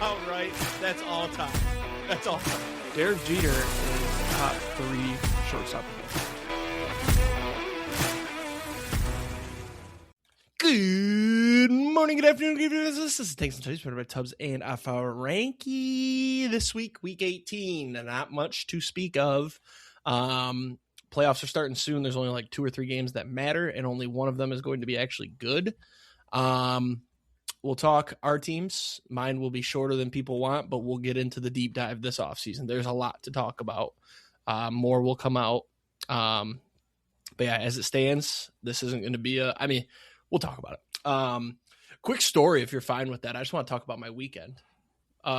about right. That's all time. That's all time. Derek Jeter is top 3 shortstop. Good morning, good afternoon, good evening. This is Tanks and Tuddies, presented by Tubbs and Ranky. This week, week 18, not much to speak of. Playoffs are starting soon. There's only like 2 or 3 games that matter, and only one of them is going to be actually good. We'll talk our teams. Mine will be shorter than people want, but we'll get into the deep dive this offseason. There's a lot to talk about. More will come out. But yeah, as it stands, this isn't going to be we'll talk about it. Quick story, if you're fine with that. I just want to talk about my weekend.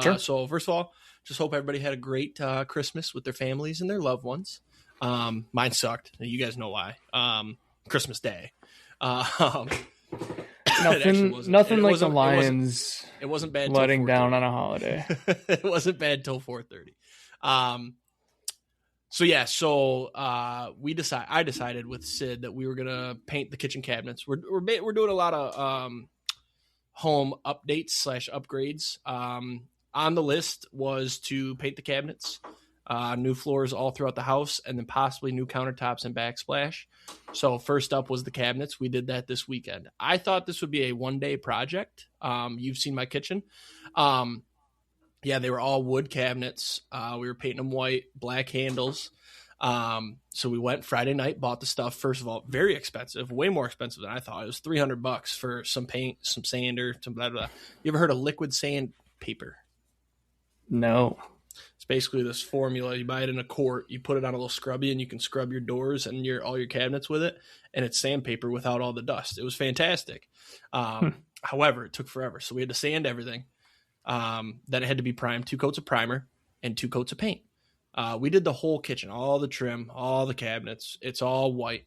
Sure. So first of all, just hope everybody had a great Christmas with their families and their loved ones. Mine sucked. You guys know why. Christmas Day. Nothing like the Lions. It wasn't bad. Letting down on a holiday. It wasn't bad till 4:30. I decided with Sid that we were gonna paint the kitchen cabinets. We're doing a lot of home updates / upgrades. On the list was to paint the cabinets, new floors all throughout the house, and then possibly new countertops and backsplash. So first up was the cabinets. We did that this weekend. I thought this would be a one-day project. You've seen my kitchen. Yeah, they were all wood cabinets. We were painting them white, black handles. So we went Friday night, bought the stuff. First of all, very expensive, way more expensive than I thought. It was $300 for some paint, some sander, some blah, blah, blah. You ever heard of liquid sandpaper? No. It's basically this formula. You buy it in a quart, you put it on a little scrubby, and you can scrub your doors and all your cabinets with it. And it's sandpaper without all the dust. It was fantastic. However, it took forever. So we had to sand everything. Then it had to be primed, 2 coats of primer and 2 coats of paint. We did the whole kitchen, all the trim, all the cabinets. It's all white.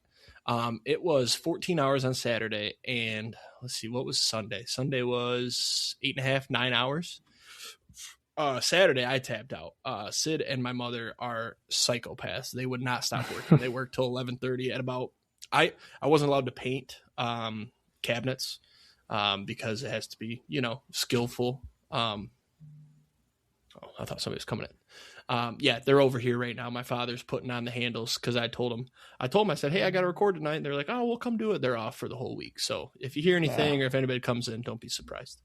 It was 14 hours on Saturday. And let's see, what was Sunday? Sunday was 8.5, 9 hours. Saturday, I tapped out. Sid and my mother are psychopaths. They would not stop working. They worked till 11:30 at about, I wasn't allowed to paint cabinets because it has to be, skillful. I thought somebody was coming in. Yeah, they're over here right now. My father's putting on the handles because I told him, I said, hey, I got to record tonight. And they're like, oh, we'll come do it. They're off for the whole week. So if you hear anything or if anybody comes in, don't be surprised.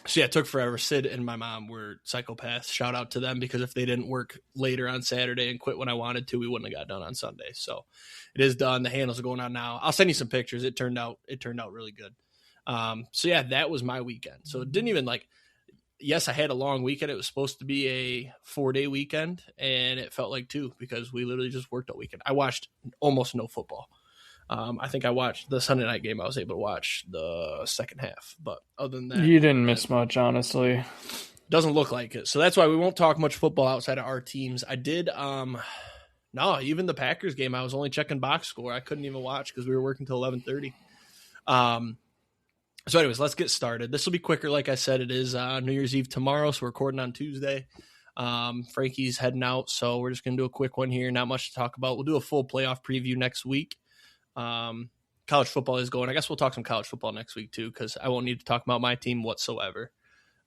So yeah, it took forever. Sid and my mom were psychopaths. Shout out to them, because if they didn't work later on Saturday and quit when I wanted to, we wouldn't have got done on Sunday. So it is done. The handles are going on now. I'll send you some pictures. It turned out really good. So yeah, that was my weekend. So it didn't even yes, I had a long weekend. It was supposed to be a 4-day weekend, and it felt like 2 because we literally just worked all weekend. I watched almost no football. I think I watched the Sunday night game. I was able to watch the second half, but other than that, you didn't miss much, honestly. Doesn't look like it. So that's why we won't talk much football outside of our teams. I did, even the Packers game, I was only checking box score. I couldn't even watch because we were working till 11:30. So anyways, let's get started. This will be quicker. Like I said, it is New Year's Eve tomorrow, so we're recording on Tuesday. Frankie's heading out, so we're just going to do a quick one here. Not much to talk about. We'll do a full playoff preview next week. College football is going. I guess we'll talk some college football next week too, because I won't need to talk about my team whatsoever.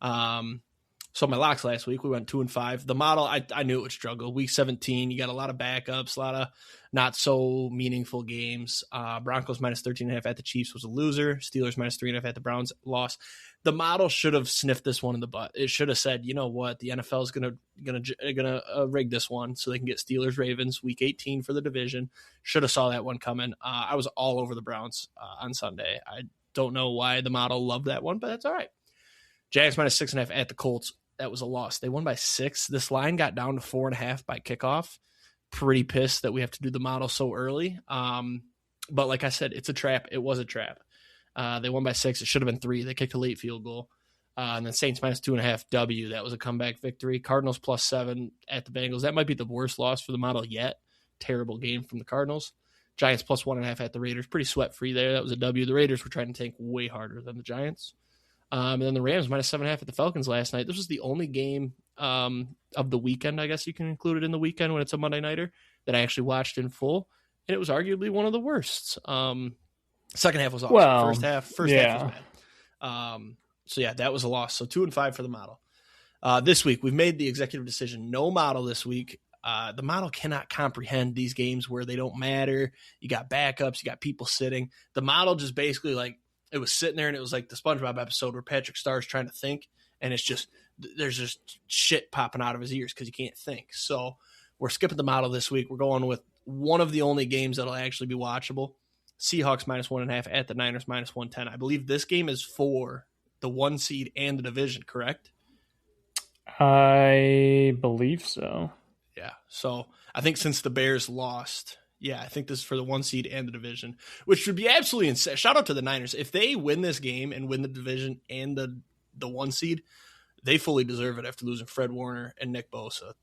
So my locks last week, we went 2-5. The model, I knew it would struggle. Week 17, you got a lot of backups, a lot of not so meaningful games. Broncos minus 13.5 at the Chiefs was a loser. Steelers minus 3.5 at the Browns loss. The model should have sniffed this one in the butt. It should have said, you know what, the NFL is gonna rig this one so they can get Steelers Ravens week 18 for the division. Should have saw that one coming. I was all over the Browns on Sunday. I don't know why the model loved that one, but that's all right. Jags minus 6.5 at the Colts. That was a loss. They won by 6. This line got down to 4.5 by kickoff. Pretty pissed that we have to do the model so early. But like I said, it's a trap. It was a trap. They won by 6. It should have been 3. They kicked a late field goal. And then Saints minus 2.5 W. That was a comeback victory. Cardinals plus 7 at the Bengals. That might be the worst loss for the model yet. Terrible game from the Cardinals. Giants plus 1.5 at the Raiders. Pretty sweat-free there. That was a W. The Raiders were trying to tank way harder than the Giants. And then the Rams minus 7.5 at the Falcons last night. This was the only game of the weekend, I guess you can include it in the weekend when it's a Monday nighter, that I actually watched in full. And it was arguably one of the worst. Second half was awesome. Well, first half was bad. So yeah, that was a loss. So 2-5 for the model. This week, we've made the executive decision. No model this week. The model cannot comprehend these games where they don't matter. You got backups, you got people sitting. The model just basically like it was sitting there, and it was like the SpongeBob episode where Patrick Starr's trying to think, and it's just there's just shit popping out of his ears because he can't think. So we're skipping the model this week. We're going with one of the only games that'll actually be watchable. Seahawks -1.5 at the Niners -110. I believe this game is for the 1 seed and the division, correct? I believe so. Yeah. So I think since the Bears lost, I think this is for the 1 seed and the division, which would be absolutely insane. Shout out to the Niners. If they win this game and win the division and the 1 seed, they fully deserve it after losing Fred Warner and Nick Bosa.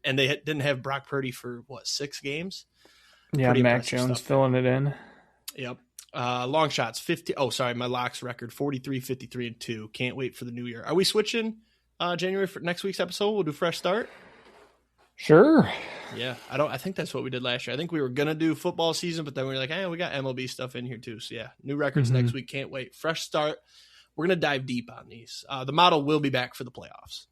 And they didn't have Brock Purdy for 6 games. Yeah, Pretty Mac Jones filling it in. Yep. Long shots 50. Oh, sorry, my locks record 43, 53, and 2. Can't wait for the new year. Are we switching January for next week's episode? We'll do fresh start. Sure. Yeah, I think that's what we did last year. I think we were gonna do football season, but then we were like, we got MLB stuff in here too. So yeah, new records next week. Can't wait. Fresh start. We're gonna dive deep on these. The model will be back for the playoffs.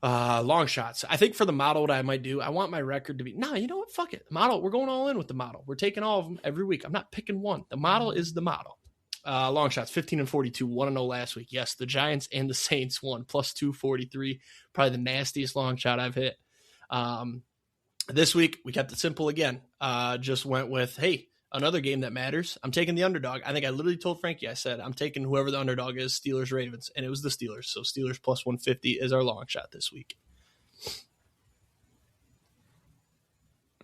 Long shots. I think for the model, what I might do, I want my record to be, you know what? Fuck it. The model, we're going all in with the model. We're taking all of them every week. I'm not picking one. The model is the model. Long shots, 15-42, 1-0 last week. Yes, the Giants and the Saints won, +243. Probably the nastiest long shot I've hit. This week, we kept it simple again. Just went with, another game that matters. I'm taking the underdog. I think I literally told Frankie, I said, I'm taking whoever the underdog is, Steelers, Ravens, and it was the Steelers. So Steelers +150 is our long shot this week.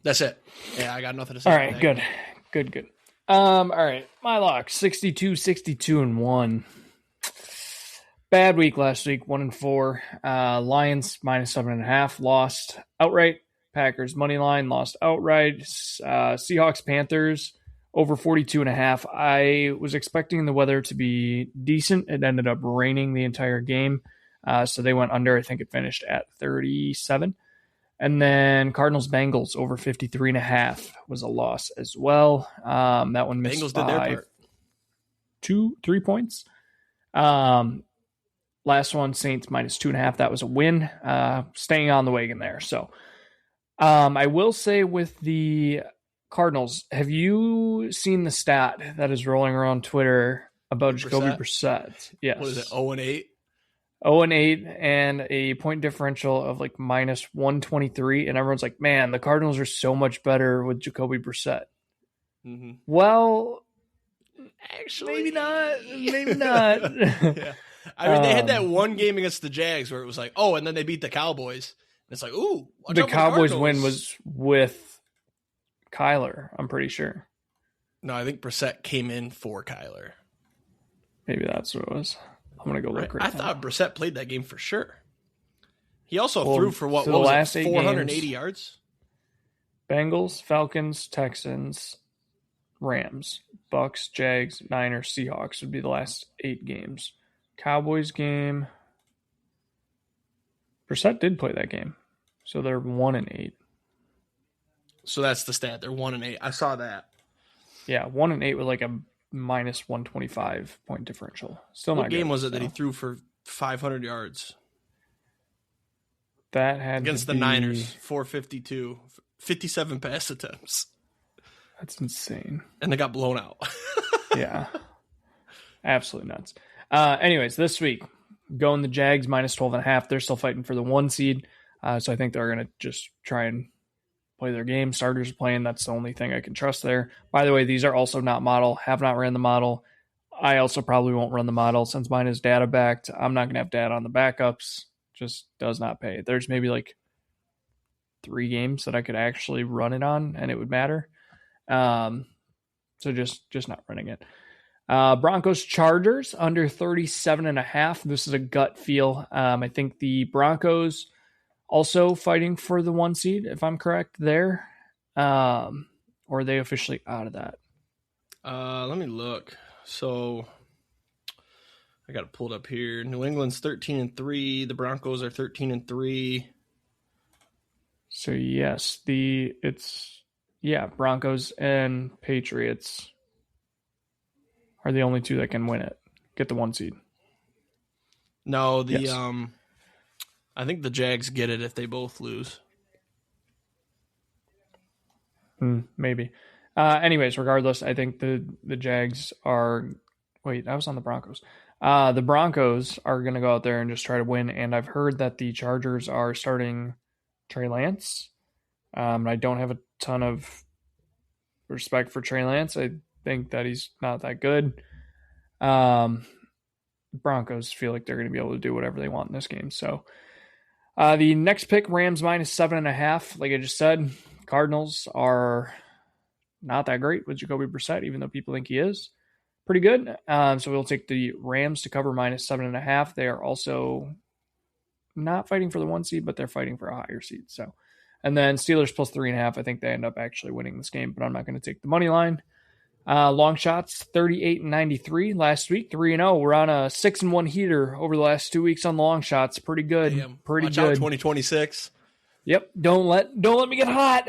That's it. Yeah, I got nothing to say. All right, good. All right, my lock, 62, 62, and 1. Bad week last week, 1-4. Lions -7.5, lost outright. Packers money line, lost outright. Seahawks, Panthers, over 42.5. I was expecting the weather to be decent. It ended up raining the entire game. So they went under. I think it finished at 37. And then Cardinals, Bengals, over 53.5 was a loss as well. That one missed Bengals by did their part. 2-3 points. Last one, Saints -2.5. That was a win. Staying on the wagon there. So I will say with the Cardinals, have you seen the stat that is rolling around Twitter about Jacoby Brissett? Yes. What is it, 0-8? 0-8 and a point differential of like -123. And everyone's like, man, the Cardinals are so much better with Jacoby Brissett. Mm-hmm. Well, actually, maybe not. Yeah. I mean, they had that one game against the Jags where it was like, and then they beat the Cowboys. And it's like, ooh. The Cowboys win was with Kyler, I'm pretty sure. No, I think Brissett came in for Kyler. Maybe that's what it was. I'm going to go look right now. I thought Brissett played that game for sure. He also threw for what was last it, 480 yards? Bengals, Falcons, Texans, Rams, Bucks, Jags, Niners, Seahawks would be the last 8 games. Cowboys game. Brissett did play that game. So they're 1-8. So that's the stat. They're 1-8. I saw that. Yeah, 1-8 with like a -125 point differential. Still not good. What game was it that he threw for 500 yards? That had against the Niners, 452, 57 pass attempts. That's insane. And they got blown out. Yeah. Absolutely nuts. Anyways, this week, going the Jags -12.5. They're still fighting for the 1 seed. So I think they're going to just try and play their game. Starters playing. That's the only thing I can trust there. By the way, these are also not model. Have not ran the model. I also probably won't run the model since mine is data backed. I'm not going to have data on the backups. Just does not pay. There's maybe like 3 games that I could actually run it on and it would matter. So just not running it. Broncos Chargers under 37.5. This is a gut feel. I think the Broncos also fighting for the 1 seed, if I'm correct there. Or are they officially out of that? Let me look. So I got it pulled up here. New England's 13-3. The Broncos are 13-3. So yes, Broncos and Patriots are the only 2 that can win it. Get the 1 seed. No, Yes. I think the Jags get it if they both lose. Maybe. Anyways, regardless, I think the Jags are. Wait, I was on the Broncos. The Broncos are going to go out there and just try to win. And I've heard that the Chargers are starting Trey Lance. I don't have a ton of respect for Trey Lance. I think that he's not that good. Broncos feel like they're going to be able to do whatever they want in this game. So the next pick, Rams -7.5. Like I just said, Cardinals are not that great with Jacoby Brissett, even though people think he is pretty good. So we'll take the Rams to cover -7.5. They are also not fighting for the 1 seed, but they're fighting for a higher seed. So, and then Steelers +3.5. I think they end up actually winning this game, but I'm not going to take the money line. Long shots 38-93 last week, 3-0. We're on a 6-1 heater over the last 2 weeks on long shots. Pretty good. Damn. Pretty Watch good. out, 2026. Yep. Don't let me get hot.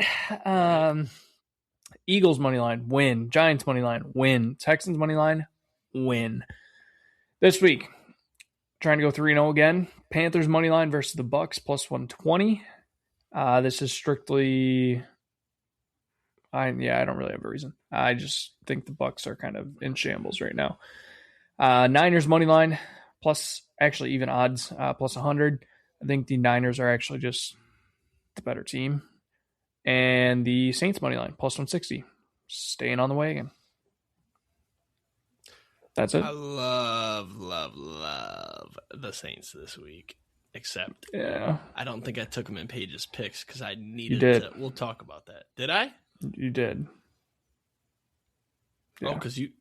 Eagles money line, win. Giants money line, win. Texans money line, win. This week, trying to go 3-0 again. Panthers money line versus the Bucks +120. This is strictly. I don't really have a reason. I just think the Bucks are kind of in shambles right now. Niners money line plus actually even odds +100. I think the Niners are actually just the better team. And the Saints money line +160. Staying on the wagon. That's it. I love the Saints this week. Except, I don't think I took them in Paige's picks because I needed to. We'll talk about that. Did I? You did. Yeah. Oh, because you.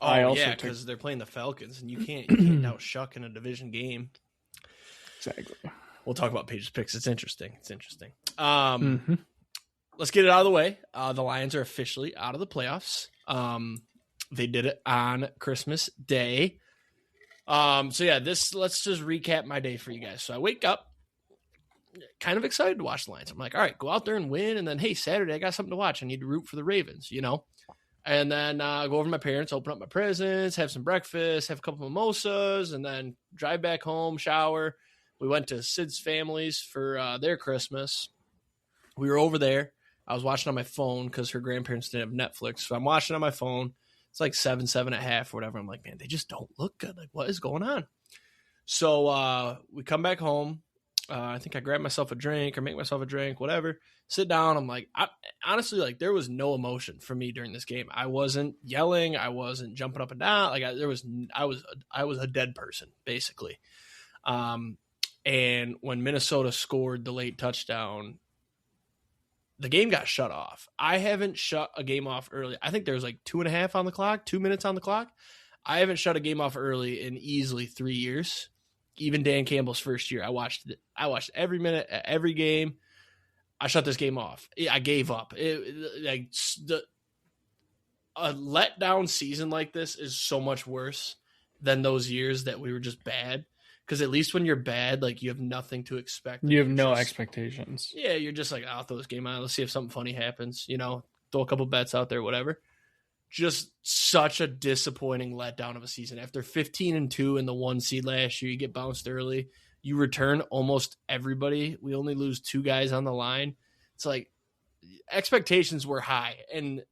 Oh, because they're playing the Falcons, and you can't doubt Shuck in a division game. Exactly. We'll talk about Paige's picks. It's interesting. Let's get it out of the way. The Lions are officially out of the playoffs. They did it on Christmas Day. Let's just recap my day for you guys. So I wake up kind of excited to watch the Lions. I'm like, all right, go out there and win. And then, hey, Saturday, I got something to watch. I need to root for the Ravens, And then go over to my parents, open up my presents, have some breakfast, have a couple of mimosas, and then drive back home, shower. We went to Sid's family's for their Christmas. We were over there. I was watching on my phone because her grandparents didn't have Netflix. So I'm watching on my phone. It's like 7.5 or whatever. I'm like, man, they just don't look good. Like, what is going on? So we come back home. I think I grab myself a drink or make myself a drink, whatever. Sit down. I'm like, honestly, there was no emotion for me during this game. I wasn't yelling. I wasn't jumping up and down. I was a dead person basically. And when Minnesota scored the late touchdown, the game got shut off. I haven't shut a game off early. I think there's 2.5 on the clock, 2 minutes on the clock. I haven't shut a game off early in easily 3 years. Even Dan Campbell's first year, I watched every minute, every game. I shut this game off. I gave up. A letdown season like this is so much worse than those years that we were just bad. Because at least when you're bad, you have nothing to expect. You have no expectations. Yeah, you're just like, I'll throw this game out. Let's see if something funny happens. Throw a couple bets out there, whatever. Just such a disappointing letdown of a season. After 15-2 in the 1 seed last year, you get bounced early. You return almost everybody. We only lose 2 guys on the line. It's expectations were high, and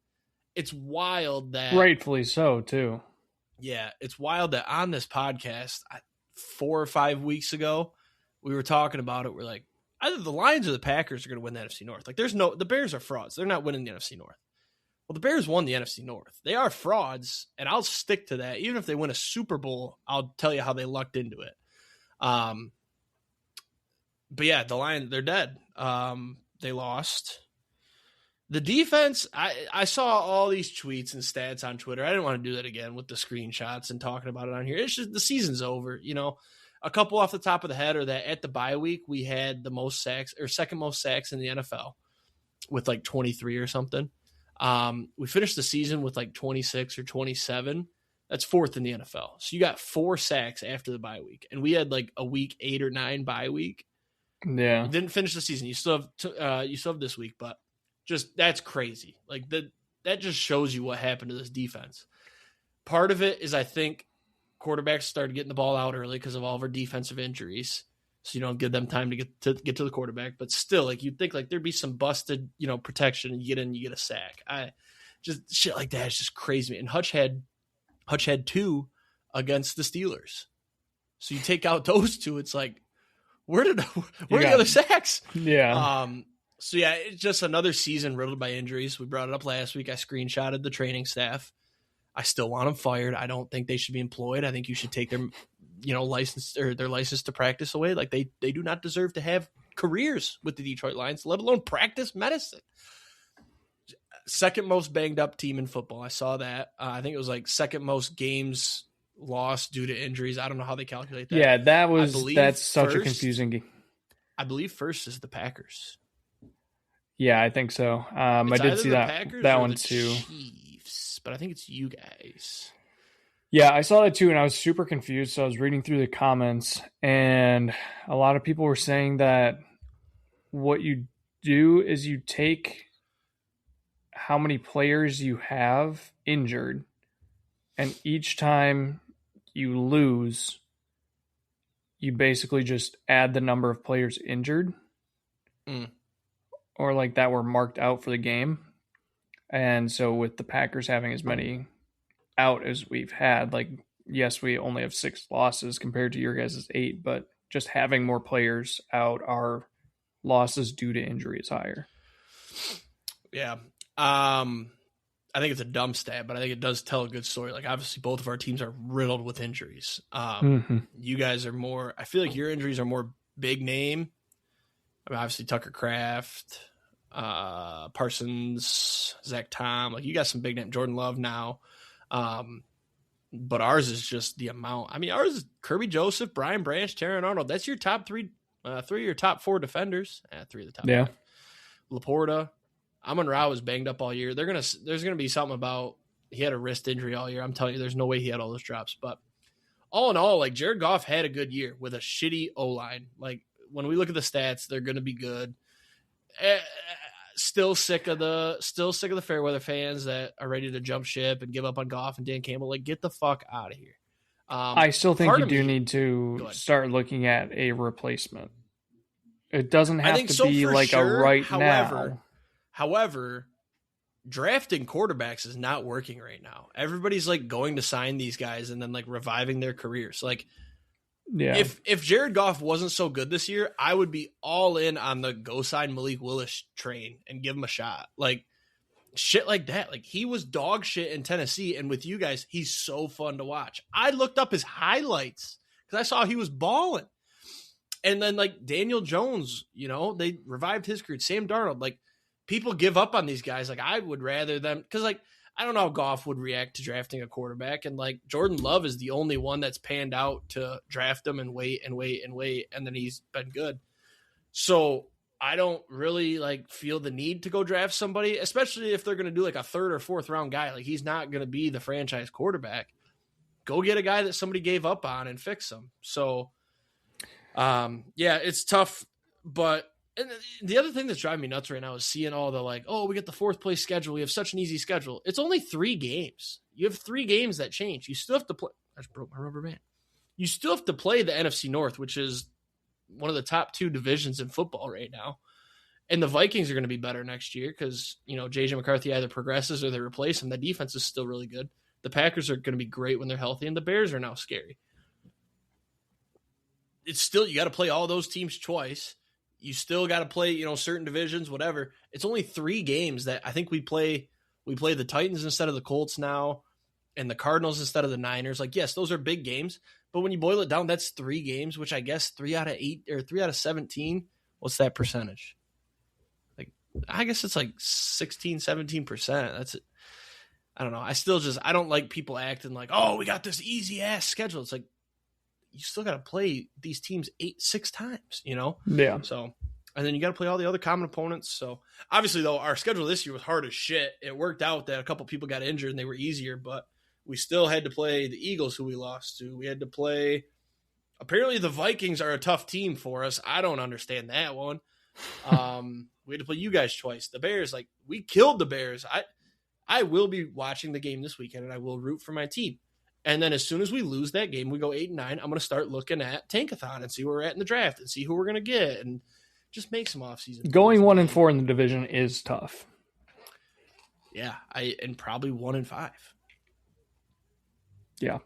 it's wild that rightfully so too. Yeah, it's wild that on this podcast 4 or 5 weeks ago we were talking about it. We're like, either the Lions or the Packers are going to win the NFC North. The Bears are frauds. They're not winning the NFC North. Well, the Bears won the NFC North. They are frauds, and I'll stick to that. Even if they win a Super Bowl, I'll tell you how they lucked into it. But yeah, the Lions, they're dead. They lost. The defense, I saw all these tweets and stats on Twitter. I didn't want to do that again with the screenshots and talking about it on here. It's just the season's over. A couple off the top of the head are that at the bye week, we had the most sacks or second most sacks in the NFL with 23 or something. We finished the season with 26 or 27. That's 4th in the NFL. So you got 4 sacks after the bye week. And we had a week 8 or 9 bye week. Yeah. You didn't finish the season. You still have this week, but just that's crazy. That just shows you what happened to this defense. Part of it is I think quarterbacks started getting the ball out early because of all of our defensive injuries. So you don't give them time to get to the quarterback. But still, like, you'd think like there'd be some busted, protection, and you get in, you get a sack. Just shit like that is just crazy. And Hutch had 2 against the Steelers. So you take out those 2, it's like, where are the other sacks? Yeah. So yeah, it's just another season riddled by injuries. We brought it up last week. I screenshotted the training staff. I still want them fired. I don't think they should be employed. I think you should take their, license or their license to practice away. Like they do not deserve to have careers with the Detroit Lions, let alone practice medicine. Second most banged up team in football. I saw that. I think it was like second most games lost due to injuries. I don't know how they calculate that. Yeah, that's such a confusing game. I believe first is the Packers. Yeah, I think so. I did see that one too. Chiefs, but I think it's you guys. Yeah, I saw that too, and I was super confused. So I was reading through the comments, and a lot of people were saying that what you do is you take how many players you have injured, and each time you lose, you basically just add the number of players injured. Or like that were marked out for the game. And so with the Packers having as many out as we've had, like, yes, we only have 6 losses compared to your guys' 8, but just having more players out, our losses due to injury is higher. Yeah. I think it's a dumb stat, but I think it does tell a good story. Like, obviously both of our teams are riddled with injuries. You guys are more, I feel like your injuries are more big name. I mean, obviously Tucker Kraft, Parsons, Zach Tom, like you got some big name, Jordan Love now. But ours is just the amount. I mean, ours is Kirby Joseph, Brian Branch, Terran Arnold. That's your top 3 of your top 4 defenders. 3 of the top 5. Laporta. Amon-Ra was banged up all year. There's gonna be something about he had a wrist injury all year. I'm telling you, there's no way he had all those drops. But all in all, like Jared Goff had a good year with a shitty O-line. Like when we look at the stats, they're gonna be good. Still sick of the Fairweather fans that are ready to jump ship and give up on Goff and Dan Campbell. Like, get the fuck out of here. I still think you do need to start looking at a replacement. It doesn't have to be like a right now. However, drafting quarterbacks is not working right now. Everybody's like going to sign these guys and then like reviving their careers. Like, yeah, if Jared Goff wasn't so good this year, I would be all in on the go sign Malik Willis train and give him a shot. Like shit like that. Like he was dog shit in Tennessee, and with you guys, he's so fun to watch. I looked up his highlights because I saw he was balling. And then like Daniel Jones, they revived his career. Sam Darnold, like people give up on these guys. Like I would rather them, because like I don't know how Goff would react to drafting a quarterback, and like Jordan Love is the only one that's panned out to draft him and wait, and then he's been good. So I don't really like feel the need to go draft somebody, especially if they're going to do like a 3rd or 4th round guy. Like he's not going to be the franchise quarterback. Go get a guy that somebody gave up on and fix him. So yeah, it's tough, but and the other thing that's driving me nuts right now is seeing all the like, oh, we get the 4th place schedule. We have such an easy schedule. It's only 3 games. You have 3 games that change. You still have to play. I just broke my rubber band. You still have to play the NFC North, which is one of the top 2 divisions in football right now. And the Vikings are going to be better next year because, J.J. McCarthy either progresses or they replace him. The defense is still really good. The Packers are going to be great when they're healthy, and the Bears are now scary. It's still, you got to play all those teams twice. You still got to play, certain divisions, whatever. It's only 3 games that I think we play. We play the Titans instead of the Colts now, and the Cardinals instead of the Niners. Like, yes, those are big games, but when you boil it down, that's 3 games, which I guess 3 out of 8 or 3 out of 17. What's that percentage? Like, I guess it's like 16, 17%. That's it. I don't know. I don't like people acting like, oh, we got this easy ass schedule. It's like, you still got to play these teams 6 times, Yeah. So, and then you got to play all the other common opponents. So obviously though, our schedule this year was hard as shit. It worked out that a couple people got injured and they were easier, but we still had to play the Eagles, who we lost to. We had to play, apparently the Vikings are a tough team for us. I don't understand that one. We had to play you guys twice. The Bears, like we killed the Bears. I will be watching the game this weekend and I will root for my team. And then as soon as we lose that game, we go 8-9. I'm going to start looking at Tankathon and see where we're at in the draft and see who we're going to get and just make some offseason. Going 1-4 in the division is tough. Yeah, and probably 1-5. Yeah,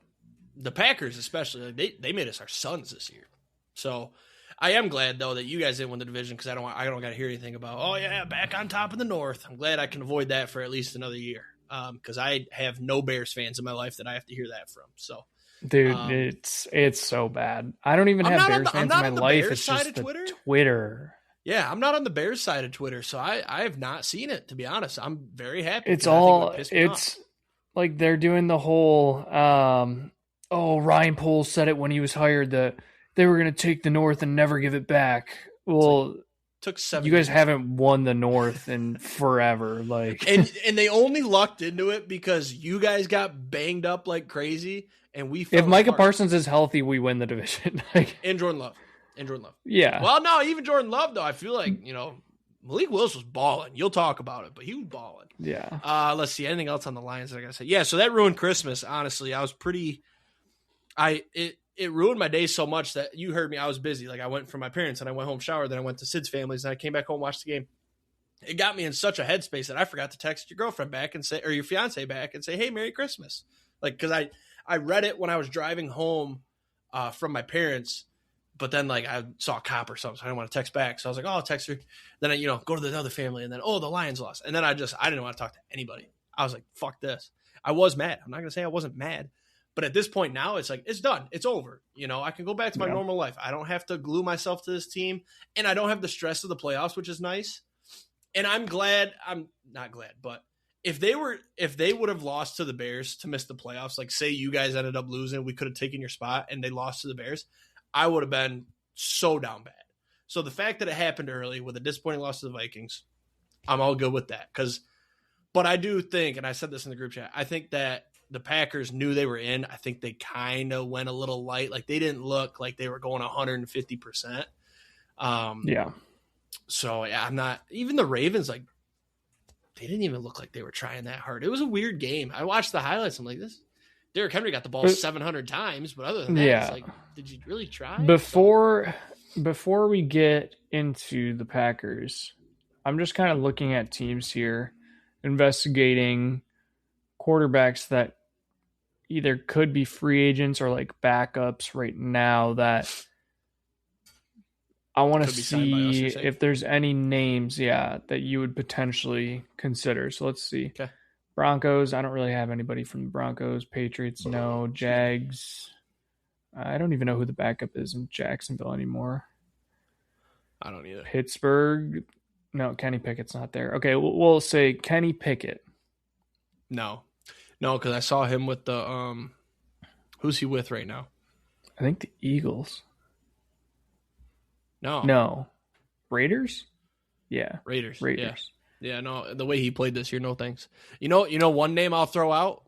the Packers especially, like they made us our sons this year. So I am glad though that you guys didn't win the division because I don't got to hear anything about back on top of the North. I'm glad I can avoid that for at least another year because I have no Bears fans in my life that I have to hear that from. So, dude, it's so bad. I don't even have Bears fans in my life. It's just the Twitter. Yeah, I'm not on the Bears side of Twitter, so I have not seen it, to be honest. I'm very happy. It's like they're doing the whole, Ryan Poles said it when he was hired that they were going to take the North and never give it back. Well, took 7 you guys haven't won the North in forever. And they only lucked into it because you guys got banged up like crazy, and we fell If Micah apart. Parsons is healthy, we win the division. And Jordan Love. Yeah. Well, no, even Jordan Love, though, I feel like, Malik Willis was balling. You'll talk about it, but he was balling. Yeah. Let's see. Anything else on the Lions that I got to say? Yeah, so that ruined Christmas, honestly. I was pretty – it ruined my day so much that you heard me. I was busy. Like, I went from my parents, and I went home, showered, then I went to Sid's family's, and I came back home, watched the game. It got me in such a headspace that I forgot to text your girlfriend back and say – or your fiance back and say, hey, Merry Christmas. Like, because I read it when I was driving home from my parents – but then, I saw a cop or something, so I didn't want to text back. So I was like, I'll text her. Then I, go to the other family, and then, the Lions lost. And then I didn't want to talk to anybody. I was like, fuck this. I was mad. I'm not going to say I wasn't mad. But at this point now, it's like, it's done. It's over. I can go back to my normal life. I don't have to glue myself to this team, and I don't have the stress of the playoffs, which is nice. And I'm not glad, but if they would have lost to the Bears to miss the playoffs, like say you guys ended up losing, we could have taken your spot, and they lost to the Bears, I would have been so down bad. So the fact that it happened early with a disappointing loss to the Vikings, I'm all good with that. But I do think, and I said this in the group chat, I think that the Packers knew they were in. I think they kind of went a little light. Like they didn't look like they were going 150%. Yeah. So yeah, I'm not, even the Ravens, they didn't even look like they were trying that hard. It was a weird game. I watched the highlights. I'm like, Derrick Henry got the ball 700 times, but other than that, it's like, did you really try? Before we get into the Packers, I'm just kind of looking at teams here, investigating quarterbacks that either could be free agents or backups right now that I want to see if there's any names, that you would potentially consider. So let's see. Okay. Broncos, I don't really have anybody from the Broncos. Patriots, no. Jags, I don't even know who the backup is in Jacksonville anymore. I don't either. Pittsburgh, no, Kenny Pickett's not there. Okay, we'll say Kenny Pickett. No, because I saw him with the who's he with right now? I think the Eagles. No. Raiders? Yeah. Raiders. Yeah. Yeah, no, the way he played this year, no thanks. You know one name I'll throw out?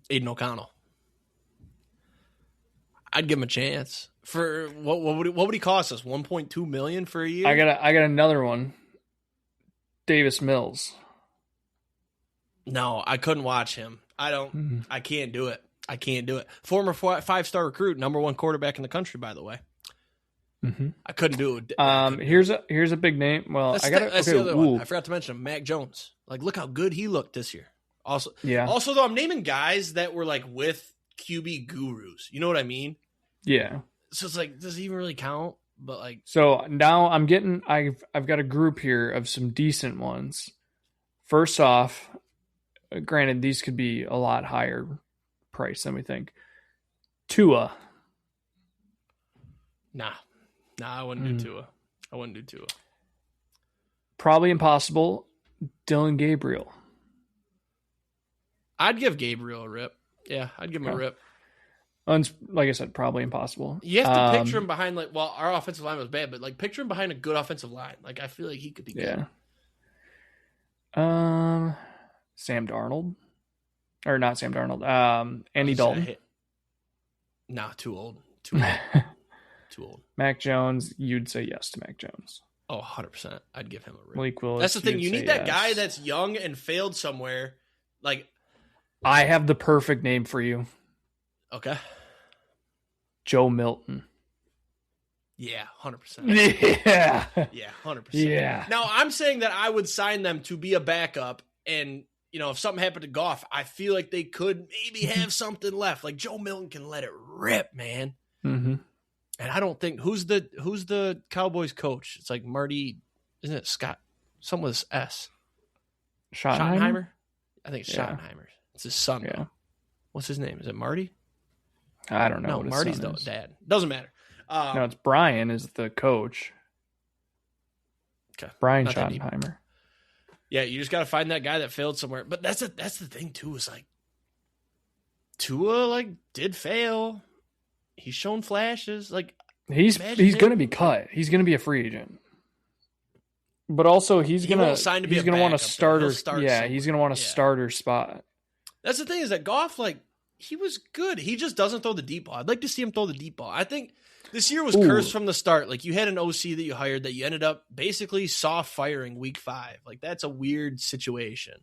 Aiden O'Connell. I'd give him a chance. For what would he cost us? $1.2 million for a year? I got another one. Davis Mills. No, I couldn't watch him. I can't do it. Former 5-star recruit, number 1 quarterback in the country, by the way. Mm-hmm. I couldn't do it. Here's a big name. Well, that's the other one. I forgot to mention him, Mac Jones. Look how good he looked this year. Also, though, I'm naming guys that were with QB gurus. You know what I mean? Yeah. So it's does it even really count? But so now I've got a group here of some decent ones. First off, granted, these could be a lot higher price than we think. Tua. Nah, I wouldn't do Tua. Probably impossible. Dylan Gabriel. I'd give Gabriel a rip. Yeah, I'd give him a rip. Like I said, probably impossible. You have to picture him behind our offensive line was bad, but picture him behind a good offensive line. I feel like he could be good. Yeah. Sam Darnold. Or not Sam Darnold. Andy Dalton. Nah, too old. Too old. Mac Jones, you'd say yes to Mac Jones. Oh, 100%. I'd give him a rip. Malik Willis. That's the thing. You need that guy that's young and failed somewhere. I have the perfect name for you. Okay. Joe Milton. Yeah, 100%. Yeah. Yeah, 100%. Yeah. Now, I'm saying that I would sign them to be a backup, and, if something happened to Goff, I feel like they could maybe have something left. Like, Joe Milton can let it rip, man. Mm-hmm. And I don't think who's the Cowboys coach? It's like Marty, isn't it Scott? Something with S. Schottenheimer? I think it's Schottenheimer. It's his son. Yeah. Though. What's his name? Is it Marty? I don't know. No, what his Marty's son the is. dad. Doesn't matter. No, it's Brian is the coach. Okay. Brian Schottenheimer. Yeah, you just got to find that guy that failed somewhere. But that's the thing too. Is like Tua did fail. He's shown flashes. Like he's going to be cut. He's going to be a free agent. But also he's going to want a starter. Yeah, he's going to want a starter spot. That's the thing is that Goff, he was good. He just doesn't throw the deep ball. I'd like to see him throw the deep ball. I think this year was cursed from the start. Like, you had an OC that you hired that you ended up basically soft firing week 5. Like, that's a weird situation.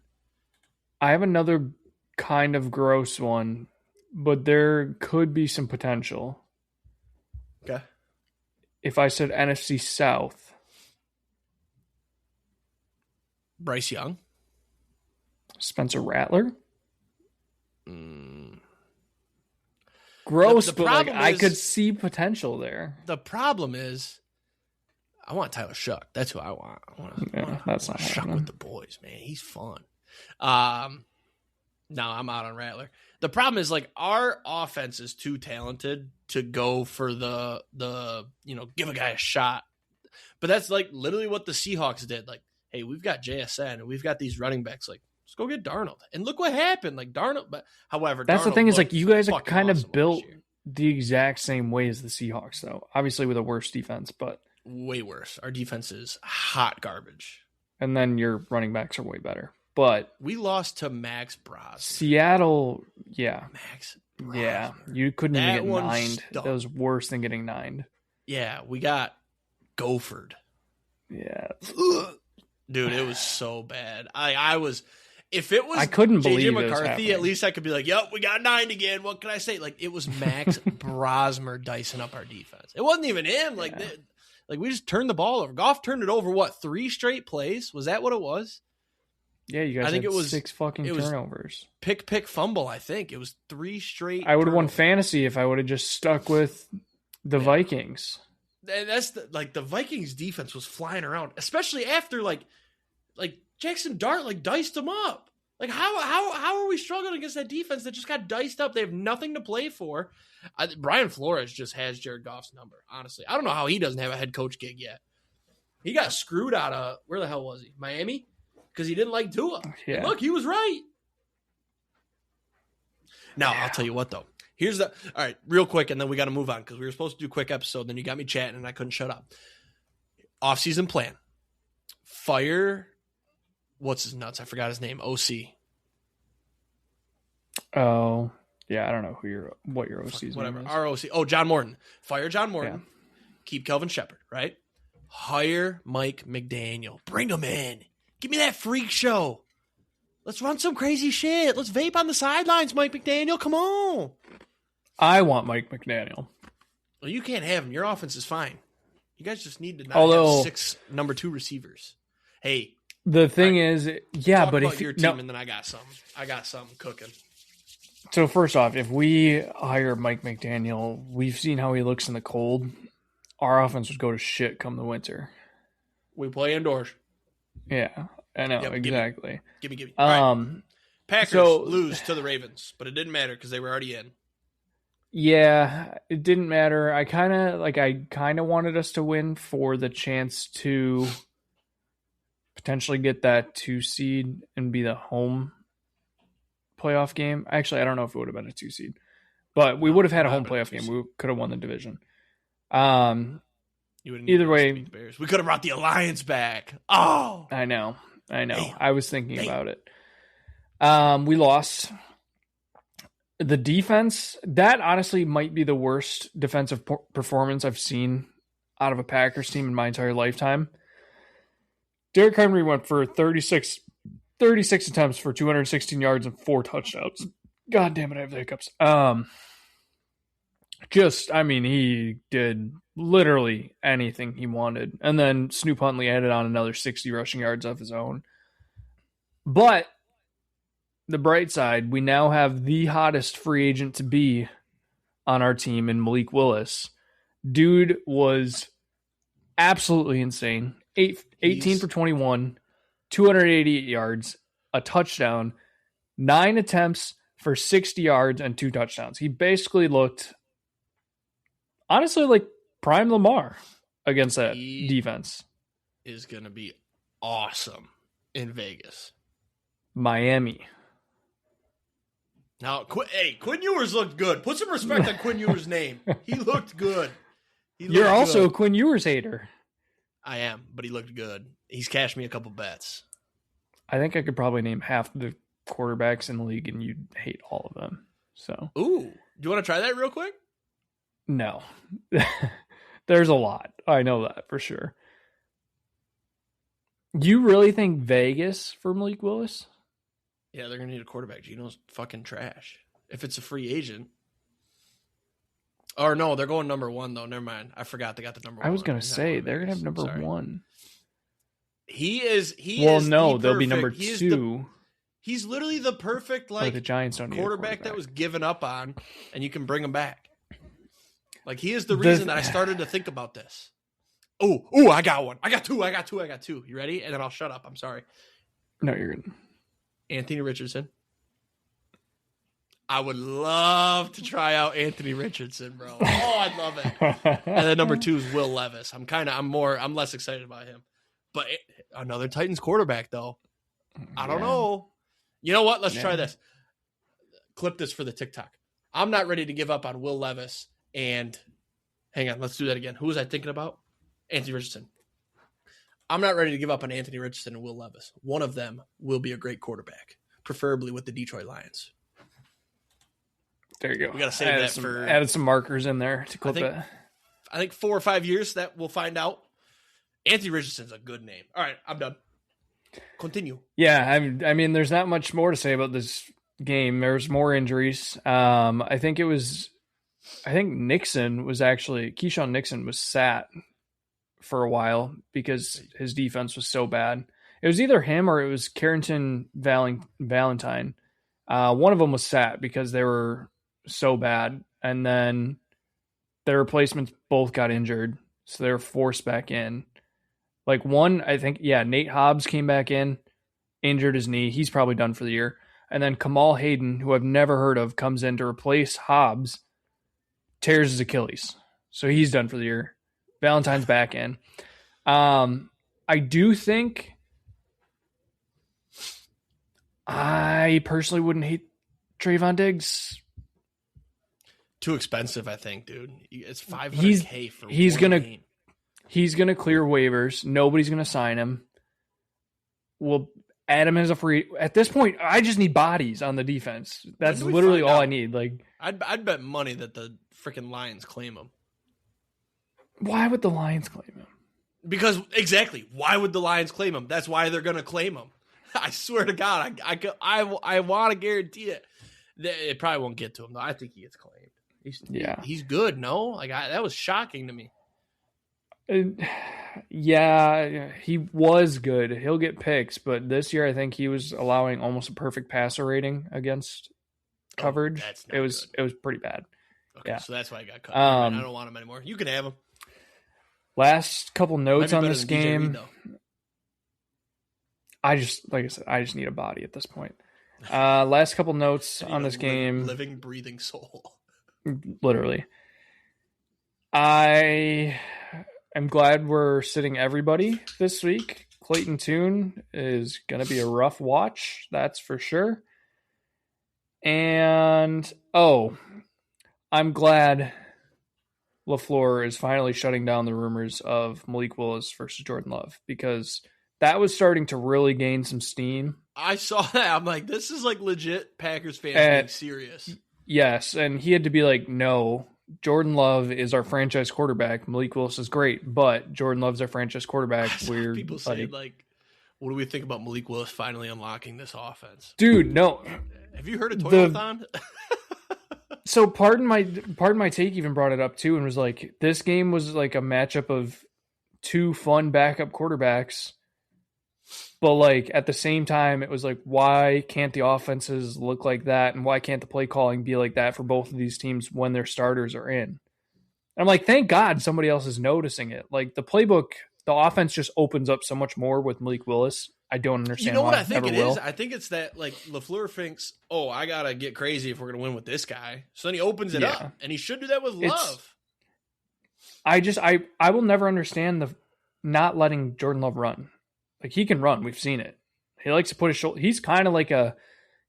I have another kind of gross one, but there could be some potential. Okay. If I said NFC South. Bryce Young. Spencer Rattler. Gross, but I could see potential there. The problem is, I want Tyler Shuck. That's who I want. That's not Shuck happening. with the boys, man. He's fun. No, I'm out on Rattler. The problem is, our offense is too talented to go for the give a guy a shot. But that's literally what the Seahawks did. Hey, we've got JSN and we've got these running backs. Let's go get Darnold. And look what happened. Darnold, but however, that's Darnold the thing is you guys are kind awesome of built the exact same way as the Seahawks, though. Obviously with a worse defense, but way worse. Our defense is hot garbage. And then your running backs are way better. But we lost to Max Brosman. Seattle, yeah. Max Brosman. Yeah. You couldn't even get nined. That was worse than getting nined. Yeah, we got Gopherd. Yeah. Dude, it was so bad. I was if it was I couldn't believe JJ McCarthy, at least I could be yep, we got 9 again. What can I say? It was Max Brosmer dicing up our defense. It wasn't even him. We just turned the ball over. Goff turned it over, 3 straight plays? Was that what it was? Yeah, you guys had 6 fucking turnovers. Pick, fumble, I think. It was 3 straight I would have won fantasy if I would have just stuck with the Vikings. And that's the Vikings defense was flying around, especially after Jackson Dart diced them up. How are we struggling against that defense that just got diced up? They have nothing to play for. Brian Flores just has Jared Goff's number. Honestly, I don't know how he doesn't have a head coach gig yet. He got screwed out of where the hell was he? Miami, because he didn't like Tua. Yeah. And look, he was right. Now I'll tell you what though. All right, real quick, and then we got to move on because we were supposed to do a quick episode. Then you got me chatting, and I couldn't shut up. Off-season plan. Fire. What's his nuts? I forgot his name. OC. Oh, yeah. I don't know what your OC's whatever. name is. Our OC. Oh, John Morton. Fire John Morton. Yeah. Keep Kelvin Shepard, right? Hire Mike McDaniel. Bring him in. Give me that freak show. Let's run some crazy shit. Let's vape on the sidelines, Mike McDaniel. Come on. I want Mike McDaniel. Well, you can't have him. Your offense is fine. You guys just need to not have 6 number 2 receivers. Hey. The thing is, yeah, but if your team, and then I got something cooking. So first off, if we hire Mike McDaniel, we've seen how he looks in the cold. Our offense would go to shit come the winter. We play indoors. Yeah, I know, exactly. Give me. All right. Packers lose to the Ravens, but it didn't matter because they were already in. Yeah, it didn't matter. I kind of wanted us to win for the chance to potentially get that 2 seed and be the home playoff game. Actually, I don't know if it would have been a 2 seed, but we would have had a home playoff game. We could have won the division. Either way, we could have brought the Alliance back. Oh, I know. Damn. I was thinking about it. We lost. The defense, that honestly might be the worst defensive performance I've seen out of a Packers team in my entire lifetime. Derrick Henry went for 36 36 attempts for 216 yards and 4 touchdowns. God damn it, I have the hiccups. He did literally anything he wanted. And then Snoop Huntley added on another 60 rushing yards of his own. But the bright side, we now have the hottest free agent to be on our team in Malik Willis. Dude was absolutely insane. 18 for 21, 288 yards, a touchdown, 9 attempts for 60 yards and 2 touchdowns. He basically looked, honestly, like prime Lamar against that defense. Is going to be awesome in Vegas. Miami. Now, Quinn Ewers looked good. Put some respect on Quinn Ewers' name. He looked good. You're also a Quinn Ewers hater. I am, but he looked good. He's cashed me a couple bets. I think I could probably name half the quarterbacks in the league, and you'd hate all of them. So, ooh, do you want to try that real quick? No. There's a lot. I know that for sure. You really think Vegas for Malik Willis? Yeah, they're going to need a quarterback. Gino's fucking trash. If it's a free agent. Or no, they're going number 1, though. Never mind. I forgot they got the number 1. I was going to say, they're going to have number 1. They'll be number 2. He's literally the perfect the Giants don't quarterback that was given up on, and you can bring him back. Like, he is the reason that I started to think about this. Oh, I got one. I got two. You ready? And then I'll shut up. I'm sorry. No, you're good. Anthony Richardson. I would love to try out Anthony Richardson, bro. Oh, I'd love it. And then number 2 is Will Levis. I'm less excited about him. But another Titans quarterback, though. I don't know. You know what? Let's try this. Clip this for the TikTok. I'm not ready to give up on Will Levis and hang on. Let's do that again. Who was I thinking about? Anthony Richardson. I'm not ready to give up on Anthony Richardson and Will Levis. One of them will be a great quarterback, preferably with the Detroit Lions. There you go. We got to save added some markers in there to clip it. I think 4 or 5 years that we'll find out. Anthony Richardson's a good name. All right, I'm done. Continue. Yeah, I mean, there's not much more to say about this game. There's more injuries. I think Keyshawn Nixon was sat for a while because his defense was so bad. It was either him or it was Carrington Valentine. One of them was sat because they were so bad. And then their replacements both got injured. So they were forced back in. Like one, I think, Nate Hobbs came back in, injured his knee. He's probably done for the year. And then Kamal Hayden, who I've never heard of, comes in to replace Hobbs, tears his Achilles. So he's done for the year. Valentine's back in. I do think I personally wouldn't hate Trayvon Diggs. Too expensive, I think, dude. It's $500K for he's one gonna game. He's gonna clear waivers. Nobody's gonna sign him. We'll add him as a free. At this point, I just need bodies on the defense. That's literally all I need. Like, I'd bet money that the freaking Lions claim him. Why would the Lions claim him? Because exactly, why would the Lions claim him? That's why they're gonna claim him. I swear to God, I want to guarantee it. It probably won't get to him though. I think he gets claimed. He's good. No, that was shocking to me. Yeah, he was good. He'll get picks, but this year I think he was allowing almost a perfect passer rating against coverage. It was pretty bad. Okay, yeah. So that's why I got cut. I don't want him anymore. You can have him. Last couple notes on this game. I just need a body at this point. Last couple notes on this game. Living, breathing soul. Literally. I am glad we're sitting everybody this week. Clayton Tune is going to be a rough watch, that's for sure. And, I'm glad LaFleur is finally shutting down the rumors of Malik Willis versus Jordan Love, because that was starting to really gain some steam. I saw that. I'm like, this is like legit Packers fans being serious. Yes, and he had to be like, no, Jordan Love is our franchise quarterback. Malik Willis is great, but Jordan Love's our franchise quarterback. People say, What do we think about Malik Willis finally unlocking this offense? Dude, no. Have you heard of Toilet-thon? So pardon my take even brought it up too and was like, this game was like a matchup of two fun backup quarterbacks. But like at the same time, it was like, why can't the offenses look like that? And why can't the play calling be like that for both of these teams when their starters are in? And I'm like, thank God somebody else is noticing it. Like the playbook, the offense just opens up so much more with Malik Willis. I don't understand. You know what I think it will. is? I think it's that like LaFleur thinks, oh, I gotta get crazy if we're gonna win with this guy. So then he opens it up, and he should do that with Love. I will never understand the not letting Jordan Love run. Like he can run. We've seen it. He likes to put his shoulder. He's kind of like a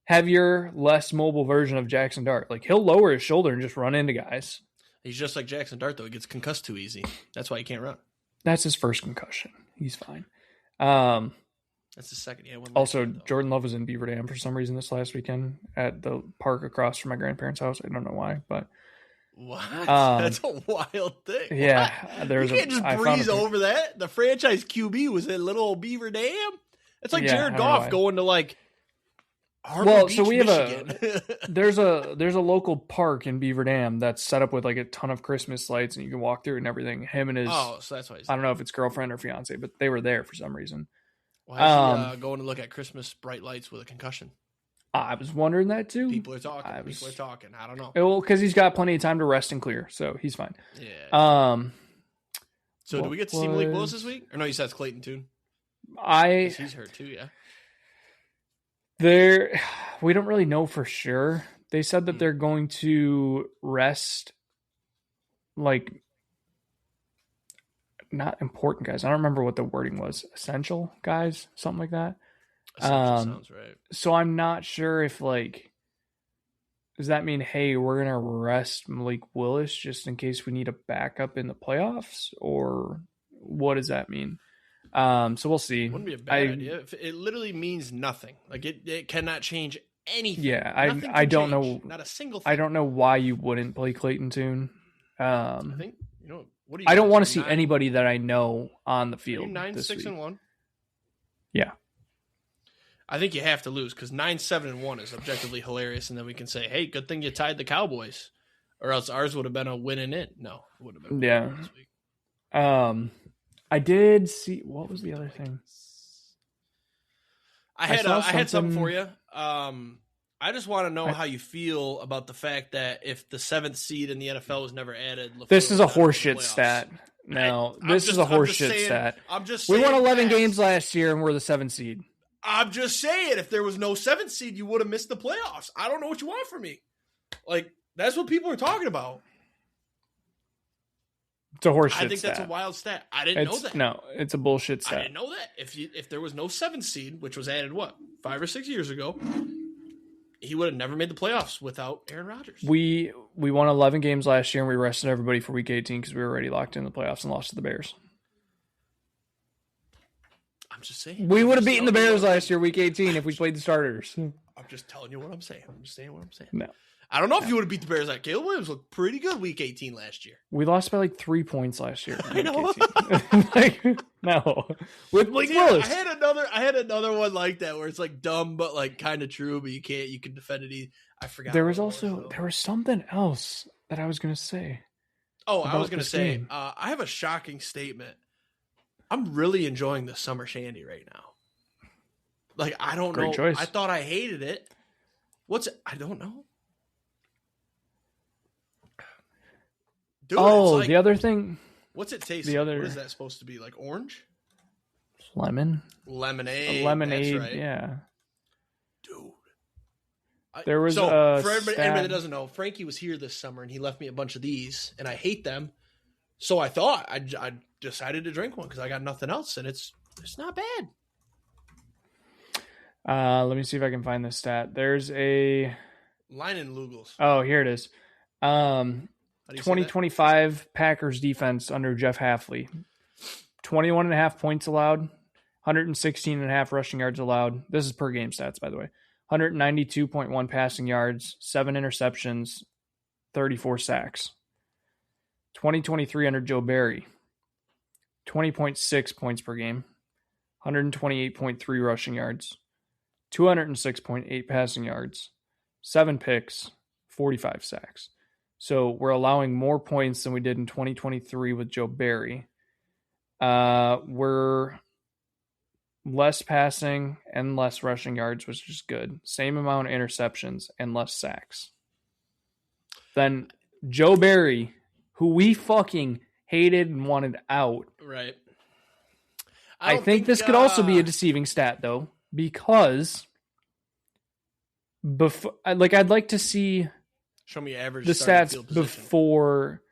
heavier, less mobile version of Jackson Dart. Like he'll lower his shoulder and just run into guys. He's just like Jackson Dart though. He gets concussed too easy. That's why he can't run. That's his first concussion. He's fine. That's the second. Yeah. Also, Jordan Love was in Beaver Dam for some reason this last weekend at the park across from my grandparents' house. I don't know why, but what? That's a wild thing. Yeah, you can't just breeze over that. The franchise QB was in little old Beaver Dam. It's like Jared Goff going to like. Harbor Beach, so we Michigan. have there's a local park in Beaver Dam that's set up with like a ton of Christmas lights and you can walk through and everything. Him and his so that's why I don't know if it's girlfriend or fiance, but they were there for some reason. Why is he going to look at Christmas bright lights with a concussion? I was wondering that too. People are talking. I don't know. Well, because he's got plenty of time to rest and clear, so he's fine. Yeah. So do we get to see Malik Willis this week? Or no, you said it's Clayton Tune. He's hurt too. Yeah. We don't really know for sure. They said that they're going to rest like not important guys. I don't remember what the wording was. Essential guys, something like that. Sounds right. So I'm not sure if like, does that mean, hey, we're going to rest Malik Willis just in case we need a backup in the playoffs, or what does that mean? So we'll see. Wouldn't be a bad idea. It literally means nothing. Like it cannot change anything. Yeah, I don't know. Not a single thing. I don't know why you wouldn't play Clayton Tune. I think what do you? I don't want to see anybody that I know on the field. 9-6-1. Yeah. I think you have to lose because 9-7-1 is objectively hilarious, and then we can say, "Hey, good thing you tied the Cowboys, or else ours would have been a win and in." No, it would have been. Yeah. This week. I did see. What was the other thing? I had something for you. I just want to know how you feel about the fact that if the 7th seed in the NFL was never added, this is a horseshit stat. No, this is a horseshit stat. I'm just saying we won 11 games last year and we're the 7th seed. I'm just saying, if there was no 7th seed, you would have missed the playoffs. I don't know what you want from me. Like, that's what people are talking about. It's a horseshit stat. I think that's a wild stat. I didn't know that. No, it's a bullshit stat. I didn't know that. If there was no 7th seed, which was added, 5 or 6 years ago, he would have never made the playoffs without Aaron Rodgers. We won 11 games last year, and we rested everybody for Week 18 because we were already locked in the playoffs and lost to the Bears. I'm just saying. We would have beaten the Bears last year, Week 18, if we played the starters. I'm just telling you what I'm saying. I'm just saying what I'm saying. No. I don't know if you would have beat the Bears. Caleb Williams looked pretty good Week 18 last year. We lost by like 3 points last year. I know. No. With Malik Willis. I had another one like that where it's like dumb but like kind of true, but you can defend it. I forgot. There was something else that I was going to say. Oh, I was going to say, I have a shocking statement. I'm really enjoying the summer shandy right now. Like, I don't know. Choice. I thought I hated it. I don't know. Dude, like, the other thing. What's it taste like? What is that supposed to be? Like orange? Lemon. Lemonade. A lemonade, that's right. Yeah. Dude. There was for everybody that doesn't know, Frankie was here this summer and he left me a bunch of these and I hate them. So I thought I decided to drink one because I got nothing else and it's not bad. Let me see if I can find this stat. There's a line in Lugels. Oh, here it is. 2025 Packers defense under Jeff Hafley. 21.5 points allowed, 116.5 rushing yards allowed. This is per game stats, by the way. 192.1 passing yards, 7 interceptions, 34 sacks. 2023 under Joe Barry. 20.6 points per game, 128.3 rushing yards, 206.8 passing yards, 7 picks, 45 sacks. So we're allowing more points than we did in 2023 with Joe Barry. We're less passing and less rushing yards, which is good. Same amount of interceptions and less sacks. Then Joe Barry, who we fucking hated and wanted out. Right. I think this could also be a deceiving stat, though, because I'd like to see show me average the stats before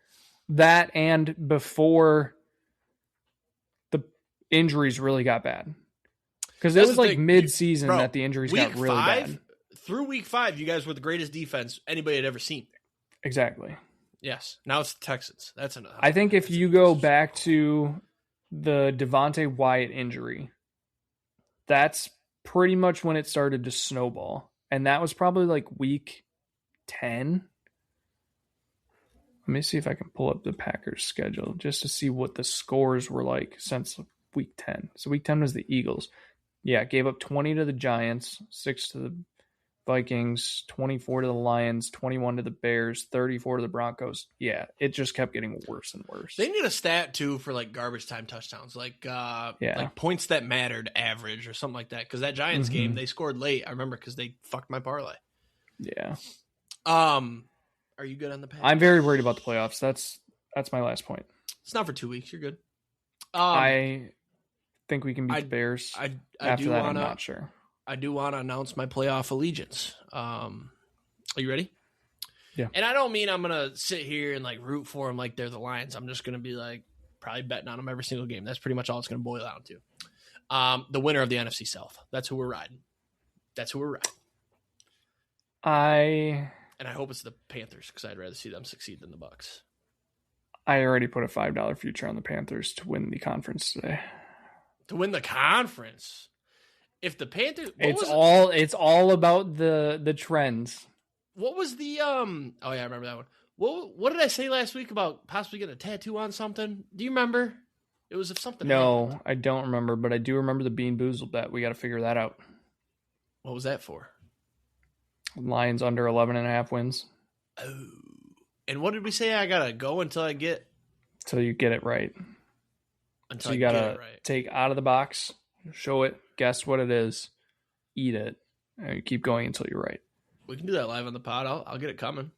that and before the injuries really got bad. Because it was like mid-season that the injuries got really bad. Through week 5, you guys were the greatest defense anybody had ever seen. Exactly. Yes. Now it's the Texans. That's enough. I think if you go back to the Devontae Wyatt injury, that's pretty much when it started to snowball. And that was probably like week 10. Let me see if I can pull up the Packers schedule just to see what the scores were like since week 10. So week 10 was the Eagles. Yeah, gave up 20 to the Giants, 6 to the Vikings, 24 to the Lions, 21 to the Bears, 34 to the Broncos. Yeah, it just kept getting worse and worse. They need a stat, too, for like garbage time touchdowns, like points that mattered average or something like that. Because that Giants game, they scored late. I remember because they fucked my parlay. Yeah. Are you good on the Packers? I'm very worried about the playoffs. That's my last point. It's not for 2 weeks. You're good. I think we can beat the Bears. After that, I'm not sure. I do want to announce my playoff allegiance. Are you ready? Yeah. And I don't mean I'm going to sit here and like root for them like they're the Lions. I'm just going to be like probably betting on them every single game. That's pretty much all it's going to boil down to. The winner of the NFC South. That's who we're riding. And I hope it's the Panthers because I'd rather see them succeed than the Bucs. I already put a $5 future on the Panthers to win the conference today. To win the conference? If the Panthers, it's all about the trends. What was the oh yeah, I remember that one. What did I say last week about possibly getting a tattoo on something? Do you remember? It was if something. No, happened. I don't remember, but I do remember the Bean Boozled bet. We got to figure that out. What was that for? Lions under 11.5 wins. Oh, and what did we say? I gotta go until you get it right. So you gotta take out of the box, show it, guess what it is, eat it, and you keep going until you're right. We can do that live on the pod. I'll get it coming.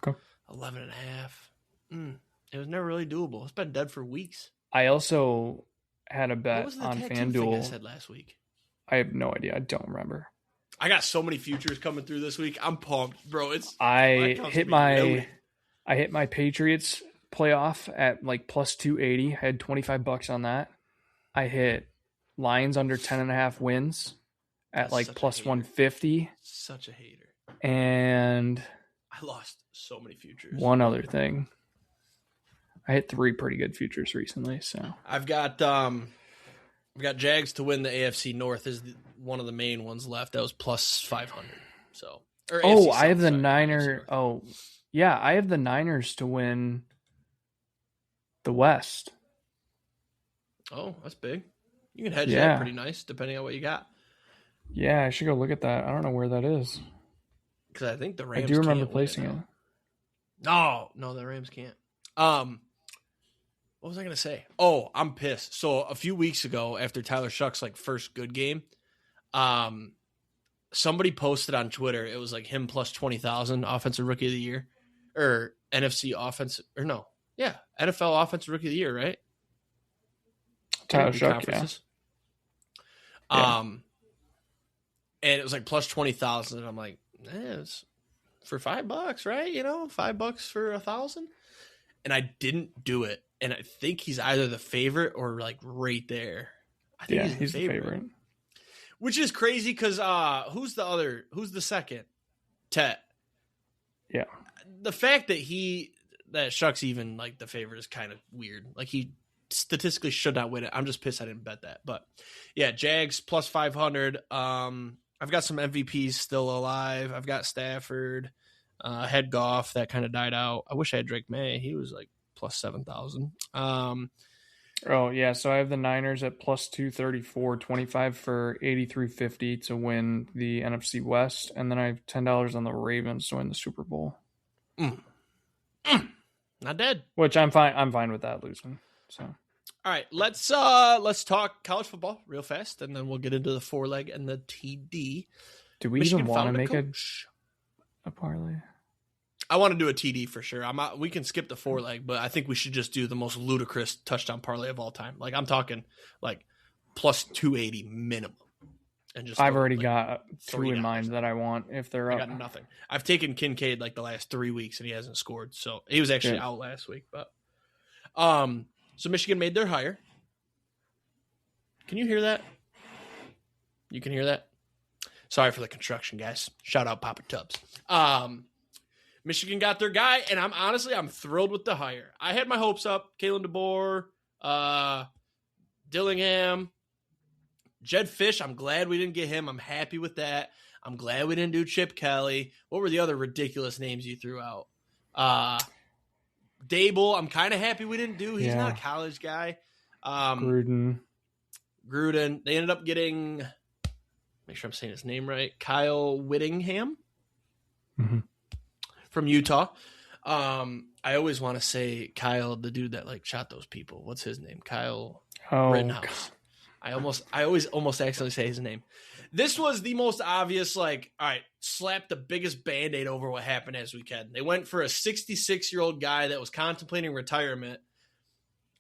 Okay. 11.5. It was never really doable. It's been dead for weeks. I also had a bet on FanDuel. I said last week. I have no idea. I don't remember. I got so many futures coming through this week. I'm pumped, bro. I hit my Patriots playoff at like plus 280. I had $25 on that. I hit Lions under 10.5 wins at like plus 150. Such a hater. And I lost so many futures. One other thing. I hit 3 pretty good futures recently. So I've got Jags to win the AFC North is one of the main ones left. That was plus 500. So I have the Niners. Oh, yeah, I have the Niners to win the West. Oh, that's big. You can hedge that pretty nice, depending on what you got. Yeah, I should go look at that. I don't know where that is. Because I think the Rams. I do remember placing it. No, the Rams can't. What was I going to say? Oh, I'm pissed. So a few weeks ago, after Tyler Shuck's like first good game, somebody posted on Twitter. It was like him plus 20,000 offensive rookie of the year, or NFC offensive, or no, yeah, NFL offensive rookie of the year, right? Tyler Shuck, yeah. And it was like plus 20,000, and I'm like, it's for $5, right? You know, $5 for 1,000, and I didn't do it. And I think he's either the favorite or like right there. I think he's the favorite. Which is crazy because who's the second? Tet. Yeah. The fact that Shuck's even like the favorite is kind of weird. Like he statistically should not win it. I'm just pissed I didn't bet that. But yeah, Jags plus 500. I've got some MVPs still alive. I've got Stafford, had Goff that kind of died out. I wish I had Drake May. He was like plus 7,000. Oh, yeah. So I have the Niners at plus 234, 25 for 83.50 to win the NFC West. And then I have $10 on the Ravens to win the Super Bowl. Not dead. Which I'm fine. I'm fine with that losing. So, all right, let's talk college football real fast, and then we'll get into the 4-leg and the TD. Do we Michigan even want to make coach. a parlay? I want to do a TD for sure. We can skip the 4-leg, but I think we should just do the most ludicrous touchdown parlay of all time. Like I'm talking like plus 280 minimum. And just I've already got two in mind that I want if they're up. I got nothing. I've taken Kincaid like the last 3 weeks and he hasn't scored. So he was actually out last week, but so Michigan made their hire. Can you hear that? You can hear that? Sorry for the construction, guys. Shout out Papa Tubbs. Michigan got their guy, and I'm thrilled with the hire. I had my hopes up. Kalen DeBoer, Dillingham, Jed Fish. I'm glad we didn't get him. I'm happy with that. I'm glad we didn't do Chip Kelly. What were the other ridiculous names you threw out? Dable. I'm kind of happy we didn't do. He's not a college guy. Gruden. They ended up getting, make sure I'm saying his name right, Kyle Whittingham. Mm-hmm. From Utah. I always want to say Kyle, the dude that like shot those people. What's his name? Kyle Rittenhouse. I always almost accidentally say his name. This was the most obvious, like, all right, slap the biggest Band-Aid over what happened as we can. They went for a 66-year-old guy that was contemplating retirement.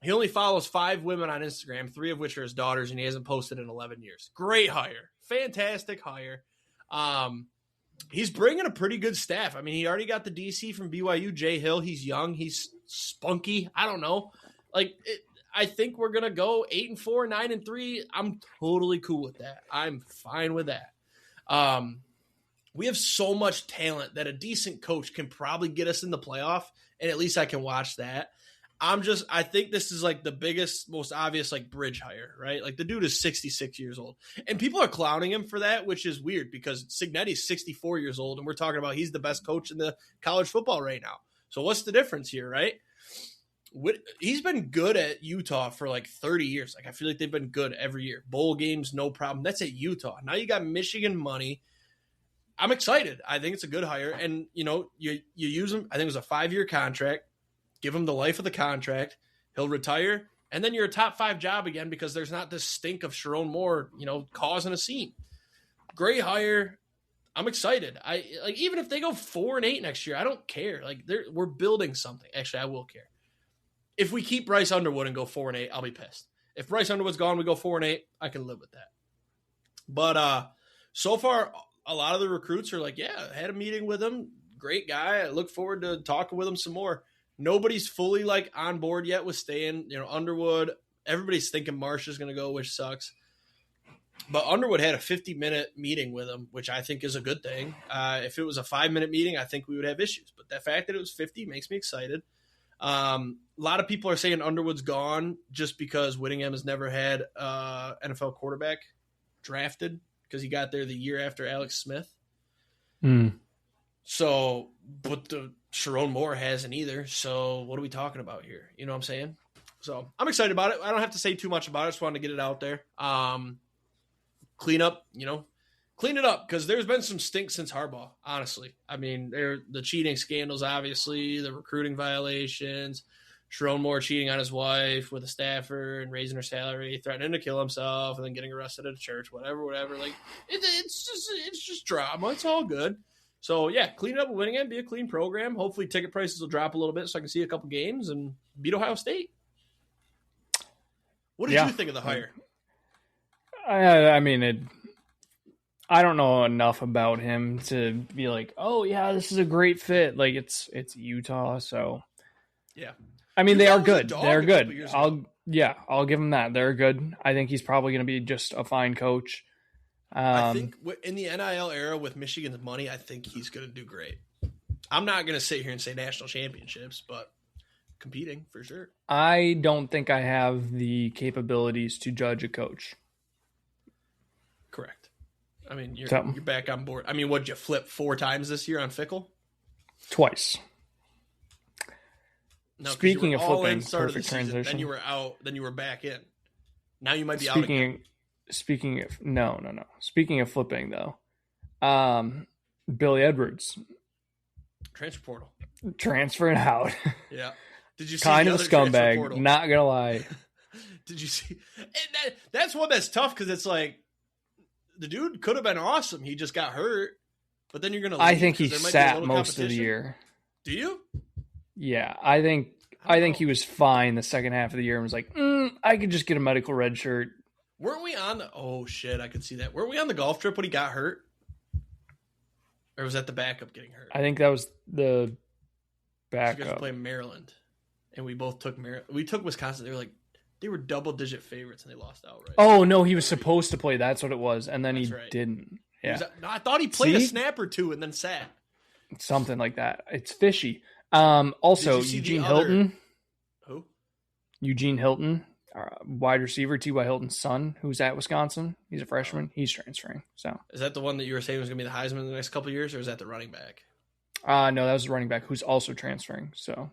He only follows 5 women on Instagram, 3 of which are his daughters, and he hasn't posted in 11 years. Great hire. Fantastic hire. He's bringing a pretty good staff. I mean, he already got the DC from BYU, Jay Hill. He's young. He's spunky. I don't know. I think we're going to go 8-4, 9-3. I'm totally cool with that. I'm fine with that. We have so much talent that a decent coach can probably get us in the playoff, and at least I can watch that. I think this is like the biggest, most obvious like bridge hire, right? Like the dude is 66 years old and people are clowning him for that, which is weird because Cignetti's 64 years old and we're talking about he's the best coach in the college football right now. So what's the difference here, right? He's been good at Utah for like 30 years. Like I feel like they've been good every year. Bowl games, no problem. That's at Utah. Now you got Michigan money. I'm excited. I think it's a good hire. And you use him. I think it was a 5-year contract. Give him the life of the contract. He'll retire, and then you're a top 5 job again because there's not this stink of Sharon Moore, causing a scene. Great hire. I'm excited. Even if they go 4-8 next year, I don't care. We're building something. Actually, I will care. If we keep Bryce Underwood and go 4-8, I'll be pissed. If Bryce Underwood's gone, we go 4-8. I can live with that. But so far, a lot of the recruits are like, yeah, I had a meeting with him. Great guy. I look forward to talking with him some more. Nobody's fully on board yet with staying, Underwood. Everybody's thinking Marsh is going to go, which sucks. But Underwood had a 50-minute meeting with him, which I think is a good thing. If it was a 5-minute meeting, I think we would have issues. But the fact that it was 50 makes me excited. A lot of people are saying Underwood's gone just because Whittingham has never had NFL quarterback drafted because he got there the year after Alex Smith. So, but the Sharon Moore hasn't either. So what are we talking about here? You know what I'm saying? So I'm excited about it. I don't have to say too much about it. I just wanted to get it out there. Clean it up because there's been some stink since Harbaugh, honestly. I mean, the cheating scandals, obviously, the recruiting violations, Sharon Moore cheating on his wife with a staffer and raising her salary, threatening to kill himself, and then getting arrested at a church, whatever. It's just drama. It's all good. So, yeah, clean it up with Whittingham, be a clean program. Hopefully ticket prices will drop a little bit so I can see a couple games and beat Ohio State. What did you think of the hire? I mean, I don't know enough about him to be like, oh, yeah, this is a great fit. Like, it's Utah, so. Yeah. I mean, they are good. They're good. I'll give them that. They're good. I think he's probably going to be just a fine coach. I think in the NIL era with Michigan's money, I think he's going to do great. I'm not going to sit here and say national championships, but competing for sure. I don't think I have the capabilities to judge a coach. Correct. I mean, you're back on board. I mean, what'd you flip 4 times this year on Fickle? Twice. No, Speaking of flipping, start of the perfect season, transition. then you were out, then you were back in. Now you might be out again. Speaking of no. Speaking of flipping though, Billy Edwards Transfer portal. transferring out. Yeah. Did you see kind the of a other transfer portal? scumbag, not gonna lie. Did you see? And that's one that's tough because it's like the dude could have been awesome. He just got hurt, but then you're gonna. I think he sat most of the year. Do you? Yeah, I think he was fine the second half of the year and was like, I could just get a medical red shirt. Weren't we on the? Oh shit, I could see that. Weren't we on the golf trip when he got hurt? Or was that the backup getting hurt? I think that was the backup. You guys were playing Maryland, and we both took Maryland. We took Wisconsin. They were double-digit favorites, and they lost outright. Oh no, he was supposed to play. That's what it was, and then he didn't. Yeah, I thought he played a snap or two and then sat. Something like that. It's fishy. Also, Eugene Hilton. Who? Eugene Hilton, wide receiver, T.Y. Hilton's son, who's at Wisconsin. He's a freshman. He's transferring. So is that the one that you were saying was going to be the Heisman in the next couple of years, or is that the running back? No, that was the running back who's also transferring. So,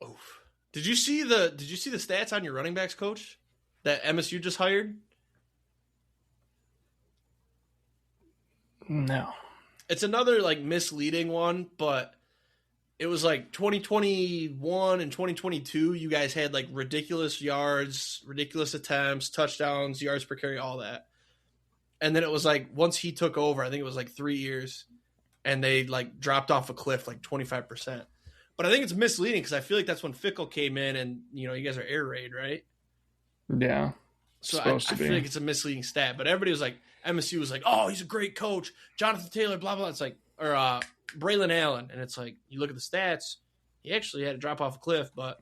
oof. Did you see the stats on your running backs coach that MSU just hired? No. It's another like misleading one, but it was like 2021 and 2022. You guys had like ridiculous yards, ridiculous attempts, touchdowns, yards per carry, all that. And then it was like once he took over, I think it was like 3 years, and they like dropped off a cliff like 25%. But I think it's misleading because I feel like that's when Fickle came in, and you guys are air raid, right? Yeah. So I feel like it's a misleading stat. But everybody was like, MSU was like, oh, he's a great coach, Jonathan Taylor, blah blah. It's like, or Braylon Allen, and it's like you look at the stats, he actually had to drop off a cliff, but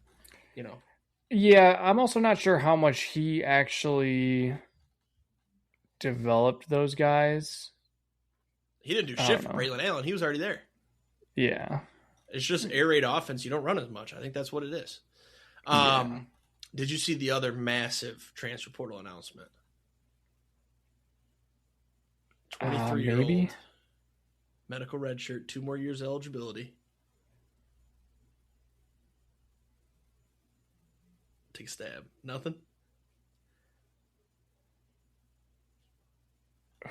Yeah, I'm also not sure how much he actually developed those guys. He didn't do shit for Braylon Allen. He was already there. Yeah. It's just air raid offense. You don't run as much. I think that's what it is. Did you see the other massive transfer portal announcement? 23-year-old. Medical red shirt, 2 more years eligibility. Take a stab. Nothing?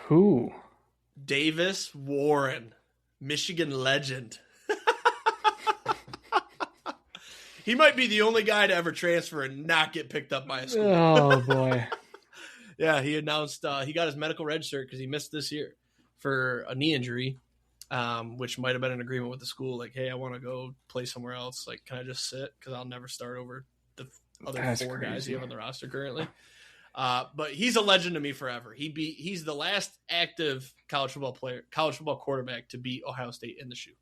Who? Davis Warren, Michigan legend. He might be the only guy to ever transfer and not get picked up by a school. Oh, boy. Yeah, he announced he got his medical red shirt because he missed this year for a knee injury, which might have been an agreement with the school. Like, hey, I want to go play somewhere else. Like, can I just sit? Because I'll never start over the other four guys you have on the roster currently. But he's a legend to me forever. He's the last active college football quarterback to beat Ohio State in the shoe.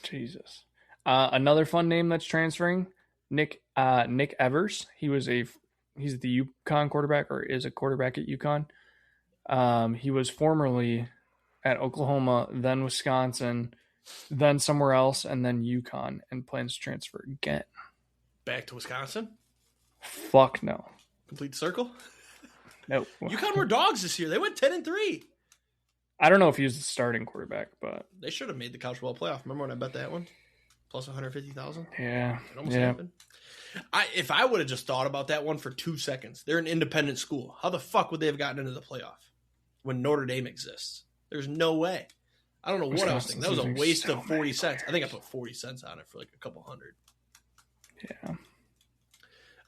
Jesus. Another fun name that's transferring, Nick Evers. He's the UConn quarterback, or is a quarterback at UConn. He was formerly at Oklahoma, then Wisconsin, then somewhere else, and then UConn, and plans to transfer again. Back to Wisconsin? Fuck no. Complete circle? Nope. UConn were dogs this year. They went 10-3. I don't know if he was the starting quarterback, but they should have made the college football playoff. Remember when I bet that one? Plus 150,000? Yeah. It almost happened. If I would have just thought about that one for 2 seconds, they're an independent school. How the fuck would they have gotten into the playoff when Notre Dame exists? There's no way. I don't know what I was thinking. That was a waste of 40 cents. I think I put 40 cents on it for like a couple hundred. Yeah.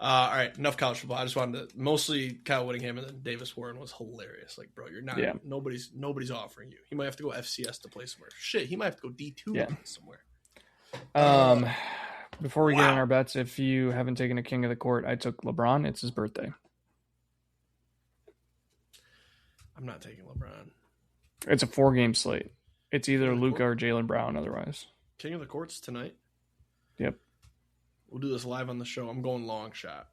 All right, enough college football. I just wanted to mostly Kyle Whittingham, and then Davis Warren was hilarious. Like, bro, you're not. Yeah. Nobody's offering you. He might have to go FCS to play somewhere. Shit, he might have to go D2 somewhere. Before we get in our bets, if you haven't taken a king of the court, I took LeBron. It's his birthday. I'm not taking LeBron. It's a 4-game slate. It's either Luka or Jaylen Brown otherwise. King of the court's tonight. Yep. We'll do this live on the show. I'm going long shot.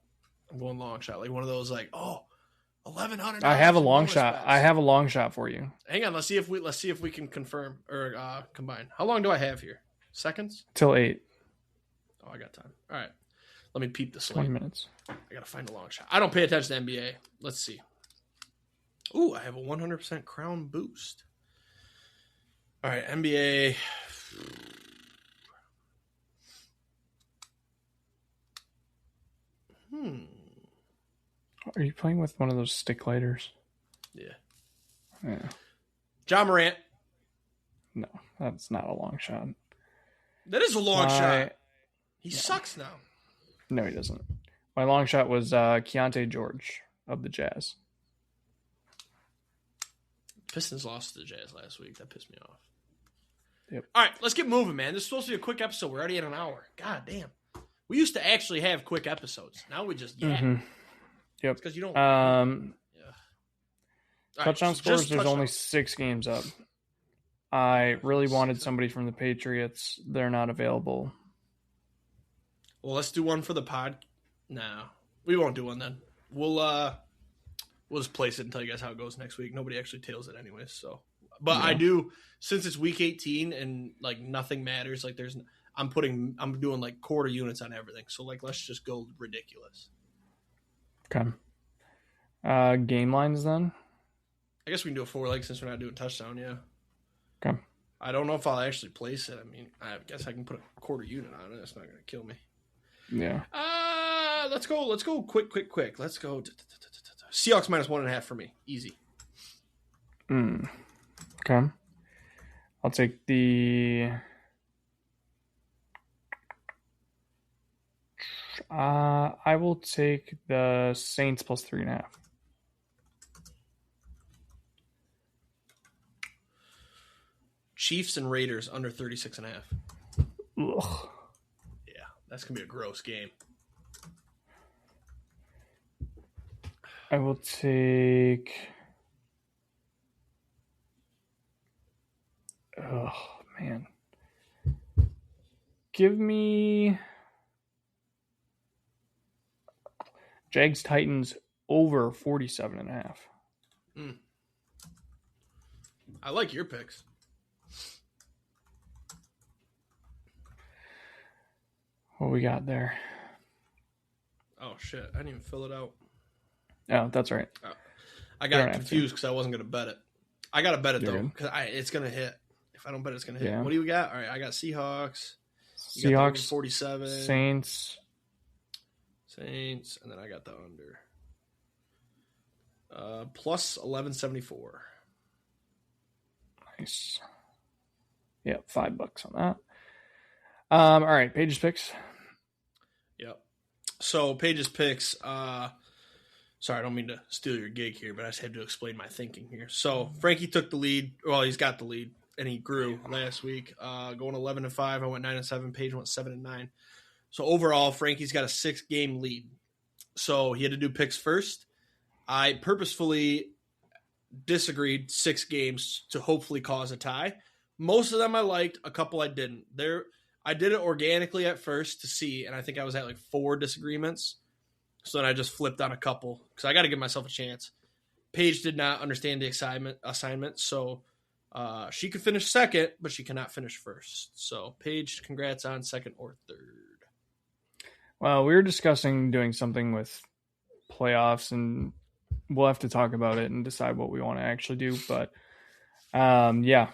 Like one of those like, $1,100. I have a long shot. Bets. I have a long shot for you. Hang on, let's see if we can confirm or combine. How long do I have here? Seconds? Till 8. Oh, I got time. All right. Let me peep the slate. 20 minutes. I got to find a long shot. I don't pay attention to NBA. Let's see. Ooh, I have a 100% crown boost. All right, NBA. Are you playing with one of those stick lighters? Yeah. John Morant. No, that's not a long shot. That is a long shot. He sucks now. No, he doesn't. My long shot was Keontae George of the Jazz. Pistons lost to the Jazz last week. That pissed me off. Yep. All right, let's get moving, man. This is supposed to be a quick episode. We're already at an hour. God damn. We used to actually have quick episodes. Now we just Yep. Because you don't. Touchdown scores. There's only 6 games up. I really wanted somebody from the Patriots. They're not available. Well, let's do one for the pod. No, we won't do one then. We'll just place it and tell you guys how it goes next week. Nobody actually tails it anyways. So, but yeah. I do, since it's week 18 and like nothing matters. Like I'm doing like quarter units on everything. So like let's just go ridiculous. Okay. Game lines then. I guess we can do a 4-leg since we're not doing touchdown. Yeah. Okay. I don't know if I'll actually place it. I mean, I guess I can put a quarter unit on it. That's not going to kill me. Yeah. Let's go. Quick. Let's go. Seahawks -1.5 for me. Easy. Okay. I'll take the. I will take the Saints +3.5. Chiefs and Raiders under 36.5. Ugh. Yeah, that's gonna be a gross game. I will take. Oh man. Give me Jags Titans over 47.5. I like your picks. What we got there? Oh shit! I didn't even fill it out. Oh, that's right. Oh. I got confused because I wasn't gonna bet it. I gotta bet it though because it's gonna hit. If I don't bet it, it's gonna hit. Yeah. What do we got? All right, I got Seahawks. Seahawks 47. Saints, and then I got the under. Plus 1174. Nice. Yeah, $5 on that. All right, Paige's picks. Yep. So Paige's picks. Sorry, I don't mean to steal your gig here, but I just had to explain my thinking here. So Frankie took the lead. Well, he's got the lead, and he grew last week. Going 11-5, I went 9-7. Paige went 7-9. So overall, Frankie's got a 6-game lead. So he had to do picks first. I purposefully disagreed 6 games to hopefully cause a tie. Most of them I liked. A couple I didn't. I did it organically at first to see, and I think I was at like 4 disagreements. So then I just flipped on a couple because I got to give myself a chance. Paige did not understand the assignment, so she could finish second, but she cannot finish first. So Paige, congrats on second or third. Well, we were discussing doing something with playoffs, and we'll have to talk about it and decide what we want to actually do. But yeah.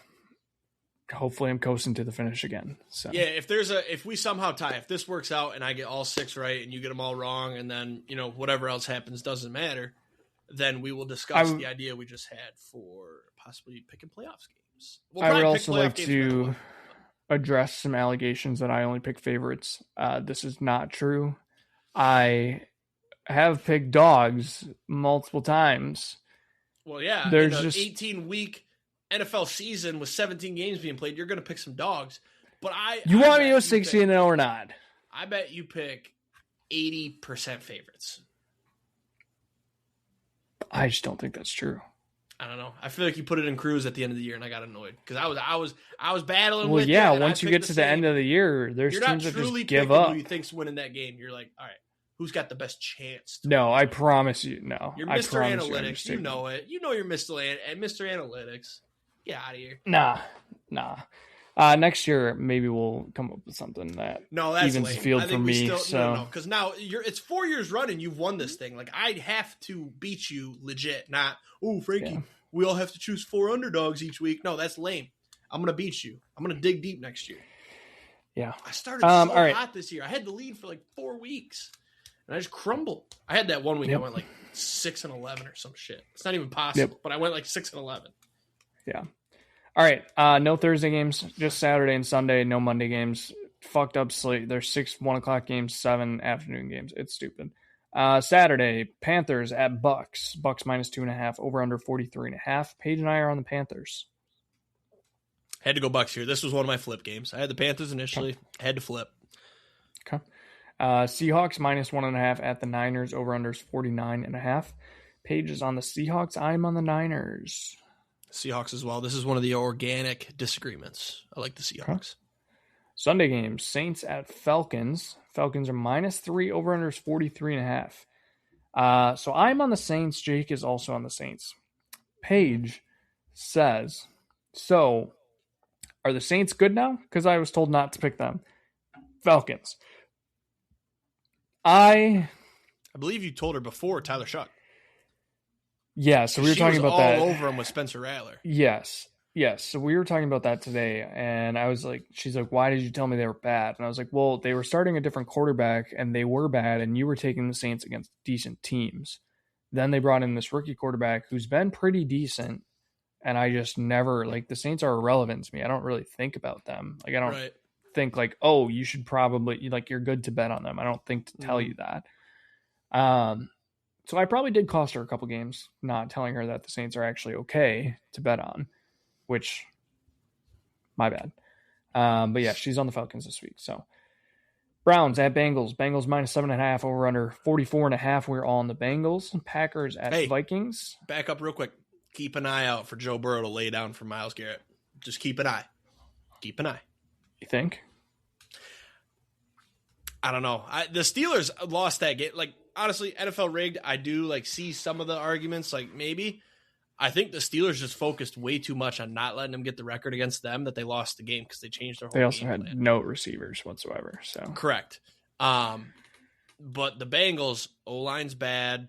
Hopefully I'm coasting to the finish again. So yeah, if we somehow tie, if this works out and I get all 6 right and you get them all wrong, and then whatever else happens doesn't matter, then we will discuss the idea we just had for possibly picking playoffs games. I would also like to address some allegations that I only pick favorites. This is not true. I have picked dogs multiple times. Well, yeah, there's just 18-week NFL season with 17 games being played, you're going to pick some dogs. But you want me to go 16-0 or not? I bet you pick 80% favorites. I just don't think that's true. I don't know. I feel like you put it in Cruz at the end of the year, and I got annoyed because I was battling. Well, yeah. Once you get to the end of the year, there's teams that just give up. Who you think's winning that game? You're like, all right, who's got the best chance? No, I promise you, no. You're Mr. Analytics. You know it. You know you're Mr. Analytics. Get out of here. Nah. Next year, maybe we'll come up with something that evens the field for me. No, because now it's 4 years running. You've won this thing. Like I have to beat you legit. Not Frankie. Yeah. We all have to choose 4 underdogs each week. No, that's lame. I'm gonna beat you. I'm gonna dig deep next year. Yeah. I started so hot this year. I had the lead for like 4 weeks, and I just crumbled. I had that one week I went like 6-11 or some shit. It's not even possible, but I went like 6-11. Yeah. All right. No Thursday games, just Saturday and Sunday. No Monday games. Fucked up slate. There's 6 1 o'clock games, 7 afternoon games. It's stupid. Saturday, Panthers at Bucks. Bucks minus 2.5, over under 43.5. Paige and I are on the Panthers. Had to go Bucks here. This was one of my flip games. I had the Panthers initially. Okay. Had to flip. Okay. Seahawks minus 1.5 at the Niners. Over under is 49.5. Paige is on the Seahawks. I'm on the Niners. Seahawks as well. This is one of the organic disagreements. I like the Seahawks. Okay. Sunday games, Saints at Falcons. Falcons are minus 3, over under is 43.5. So I'm on the Saints. Jake is also on the Saints. Paige says, so are the Saints good now? Because I was told not to pick them. Falcons. I believe you told her before Tyler Shuck. Yeah, so we were talking about that. All over him with Spencer Rattler. Yes. So we were talking about that today, and I was like, she's like, why did you tell me they were bad? And I was like, well, they were starting a different quarterback, and they were bad, and you were taking the Saints against decent teams. Then they brought in this rookie quarterback who's been pretty decent, and I just never, like, the Saints are irrelevant to me. I don't really think about them. Like, I don't think, like, oh, you should probably, like, you're good to bet on them. I don't think to tell you that. So I probably did cost her a couple games, not telling her that the Saints are actually okay to bet on. Which, my bad. But yeah, she's on the Falcons this week. So, Browns at Bengals. Bengals minus 7.5, over under 44.5. We're all on the Bengals. Packers at Vikings. Back up real quick. Keep an eye out for Joe Burrow to lay down for Myles Garrett. Just keep an eye. Keep an eye. You think? I don't know. The Steelers lost that game. Like, honestly, NFL rigged. I do like see some of the arguments. Like, maybe. I think the Steelers just focused way too much on not letting them get the record against them that they lost the game because they changed their whole game. They also had plan. No receivers whatsoever. So correct. But the Bengals, O-line's bad.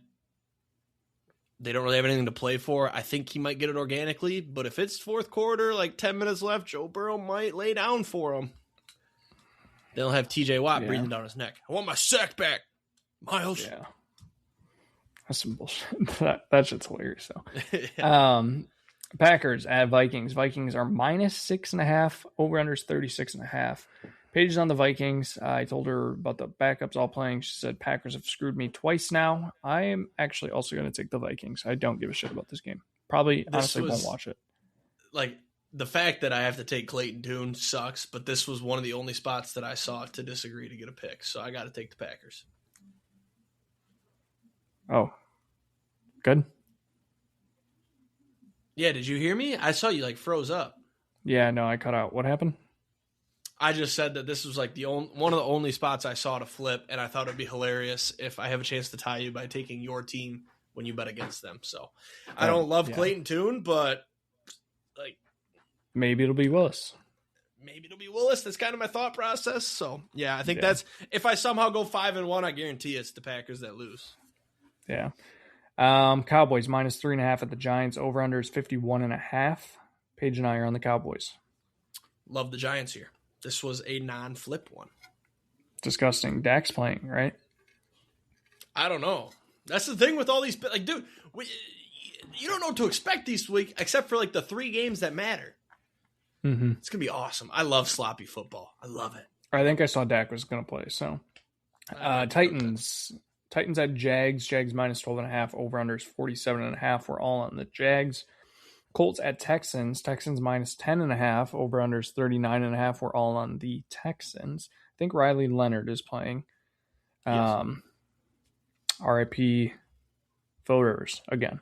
They don't really have anything to play for. I think he might get it organically, but if it's fourth quarter, like 10 minutes left, Joe Burrow might lay down for him. They'll have TJ Watt breathing down his neck. I want my sack back, Myles. Yeah. That's some bullshit. that shit's hilarious, though. Packers at Vikings. Vikings are minus 6.5. Over under is 36.5. Paige is on the Vikings. I told her about the backups all playing. She said Packers have screwed me twice now. I am actually also going to take the Vikings. I don't give a shit about this game. Honestly won't watch it. Like, the fact that I have to take Clayton Tune sucks, but this was one of the only spots that I saw to disagree to get a pick. So I got to take the Packers. Oh, good. Yeah, did you hear me? I saw you like froze up. Yeah, no, I cut out. What happened? I just said that this was like one of the only spots I saw to flip, and I thought it'd be hilarious if I have a chance to tie you by taking your team when you bet against them. So I don't love Clayton Tune, but like maybe it'll be Willis. That's kind of my thought process. So yeah, I think that's if I somehow go 5-1, I guarantee it's the Packers that lose. Yeah. Cowboys minus 3.5 at the Giants. Over under is 51.5. Paige and I are on the Cowboys. Love the Giants here. This was a non-flip one. Disgusting. Dak's playing, right? I don't know. That's the thing with all these. Like, dude, you don't know what to expect this week except for like the 3 games that matter. Mm-hmm. It's gonna be awesome. I love sloppy football. I love it. I think I saw Dak was gonna play. So, Titans at Jags. Jags minus 12.5. Over under is 47.5. We're all on the Jags. Colts at Texans. Texans minus 10.5. Over under is 39.5. We're all on the Texans. I think Riley Leonard is playing. Yes. RIP Phil Rivers again.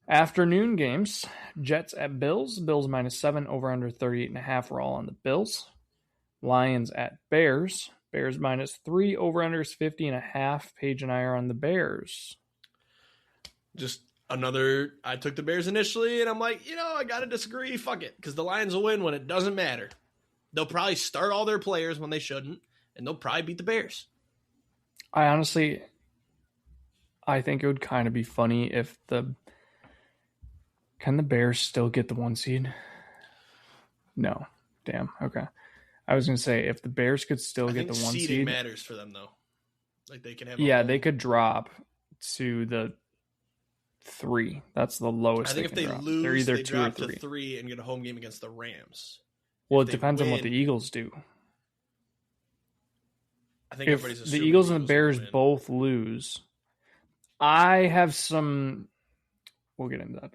Afternoon games. Jets at Bills. Bills minus 7. Over under 38.5. We're all on the Bills. Lions at Bears. Bears minus 3. Over under is 50.5. Paige and I are on the Bears. Just another. I took the Bears initially, and I'm like, I gotta disagree. Fuck it, because the Lions will win when it doesn't matter. They'll probably start all their players when they shouldn't, and they'll probably beat the Bears. I think it would kind of be funny if can the Bears still get the 1 seed? No. Damn. Okay. I was going to say, if the Bears could still get the 1 seed. Matters for them, though. Like, they can have they could drop to the 3. That's the lowest. I think if they drop. lose, they're either they 2 or drop 3. to 3 and get a home game against the Rams. Well, it depends on what the Eagles do. I think if everybody's the Eagles and the Bears both lose, I have some. We'll get into that.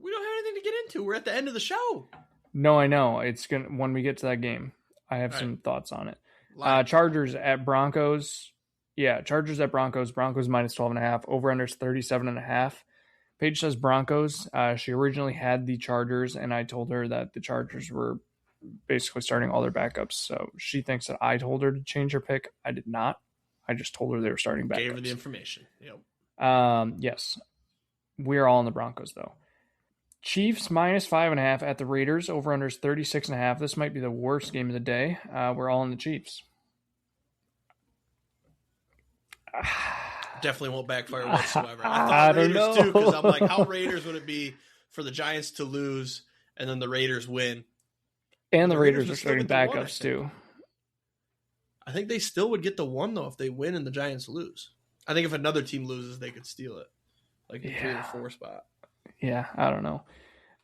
We don't have anything to get into. We're at the end of the show. No, I know. It's gonna when we get to that game. I have some thoughts on it. Chargers at Broncos. Yeah, Chargers at Broncos. Broncos minus 12.5. Over under 37.5. Paige says Broncos. She originally had the Chargers, and I told her that the Chargers were basically starting all their backups. So she thinks that I told her to change her pick. I did not. I just told her they were starting backups. Gave her the information. Yep. Yes. We're all in the Broncos, though. Chiefs minus 5.5 at the Raiders. Over under is 36.5. This might be the worst game of the day. We're all in the Chiefs. Definitely won't backfire whatsoever. I thought Raiders too, because I'm like, how Raiders would it be for the Giants to lose and then the Raiders win? And the Raiders are starting backups too. I think they still would get the 1 though if they win and the Giants lose. I think if another team loses, they could steal it, like the 3 or 4 spot. Yeah, I don't know.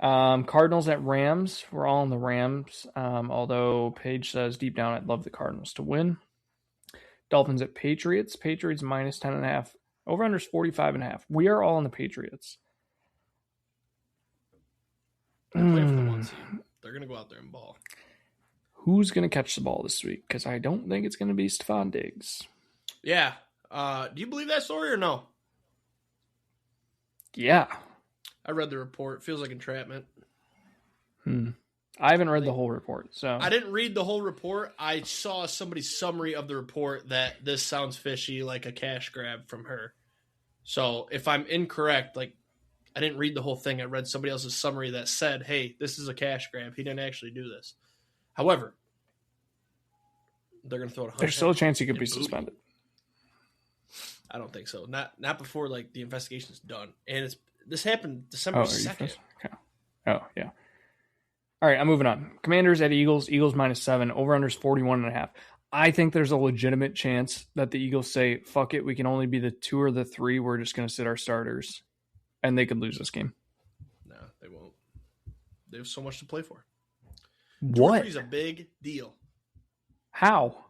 Cardinals at Rams. We're all in the Rams. Although Paige says deep down, I'd love the Cardinals to win. Dolphins at Patriots. Patriots minus 10.5. Over under is 45.5. We are all in the Patriots. They're playing for the 1 seed. They're going to go out there and ball. Who's going to catch the ball this week? Because I don't think it's going to be Stephon Diggs. Yeah. Do you believe that story or no? Yeah. I read the report. Feels like entrapment. I haven't read the whole report. So I didn't read the whole report. I saw somebody's summary of the report that this sounds fishy, like a cash grab from her. So if I'm incorrect, like I didn't read the whole thing. I read somebody else's summary that said, hey, this is a cash grab. He didn't actually do this. However, they're going to throw it. There's still a chance he could be suspended. I don't think so. Not before like the investigation's done. And this happened December 2nd. Okay. Oh, yeah. All right, I'm moving on. Commanders at Eagles. Eagles minus 7. Over under is 41.5. I think there's a legitimate chance that the Eagles say, fuck it, we can only be the 2 or the 3. We're just going to sit our starters. And they could lose this game. No, they won't. They have so much to play for. What? 2 is a big deal. How?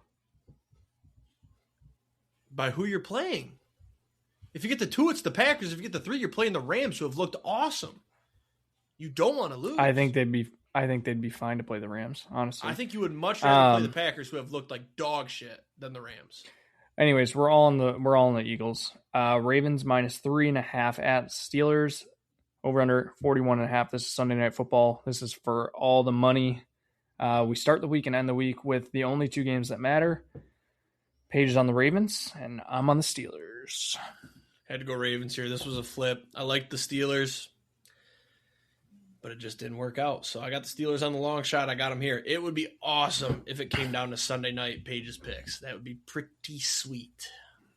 By who you're playing. If you get the 2, it's the Packers. If you get the 3, you're playing the Rams, who have looked awesome. You don't want to lose. I think they'd be fine to play the Rams, honestly. I think you would much rather play the Packers, who have looked like dog shit, than the Rams. Anyways, we're all in the Eagles. Ravens minus 3.5 at Steelers. Over under 41.5. This is Sunday Night Football. This is for all the money. We start the week and end the week with the only 2 games that matter. Paige is on the Ravens, and I'm on the Steelers. Had to go Ravens here. This was a flip. I liked the Steelers, but it just didn't work out. So I got the Steelers on the long shot. I got them here. It would be awesome if it came down to Sunday night Paige's picks. That would be pretty sweet.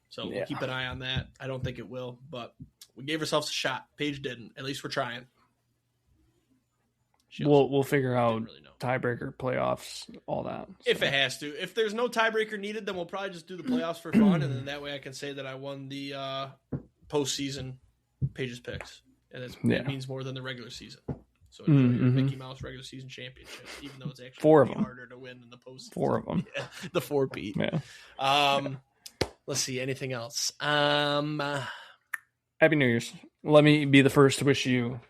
So we'll keep an eye on that. I don't think it will, but we gave ourselves a shot. Paige didn't. At least we're trying. We'll figure out really tiebreaker, playoffs, all that. So. If it has to. If there's no tiebreaker needed, then we'll probably just do the playoffs for fun, and then that way I can say that I won the postseason Paige's picks. And it means more than the regular season. So enjoy your Mickey Mouse regular season championship, even though it's actually 4 of them. harder to win than the postseason. 4 of them. Yeah, the 4-peat. Yeah. Let's see. Anything else? Happy New Year's. Let me be the first to wish you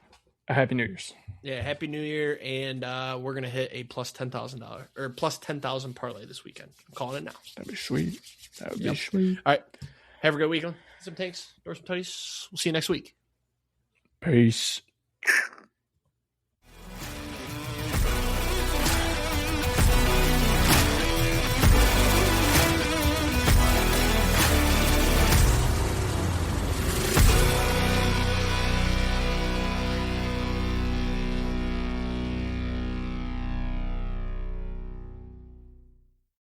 a Happy New Year's. Yeah, Happy New Year, and we're gonna hit a plus $10,000 or plus 10,000 parlay this weekend. I'm calling it now. That'd be sweet. That would be sweet. All right, have a good weekend. Some Tanks, or some Tuddies. We'll see you next week. Peace.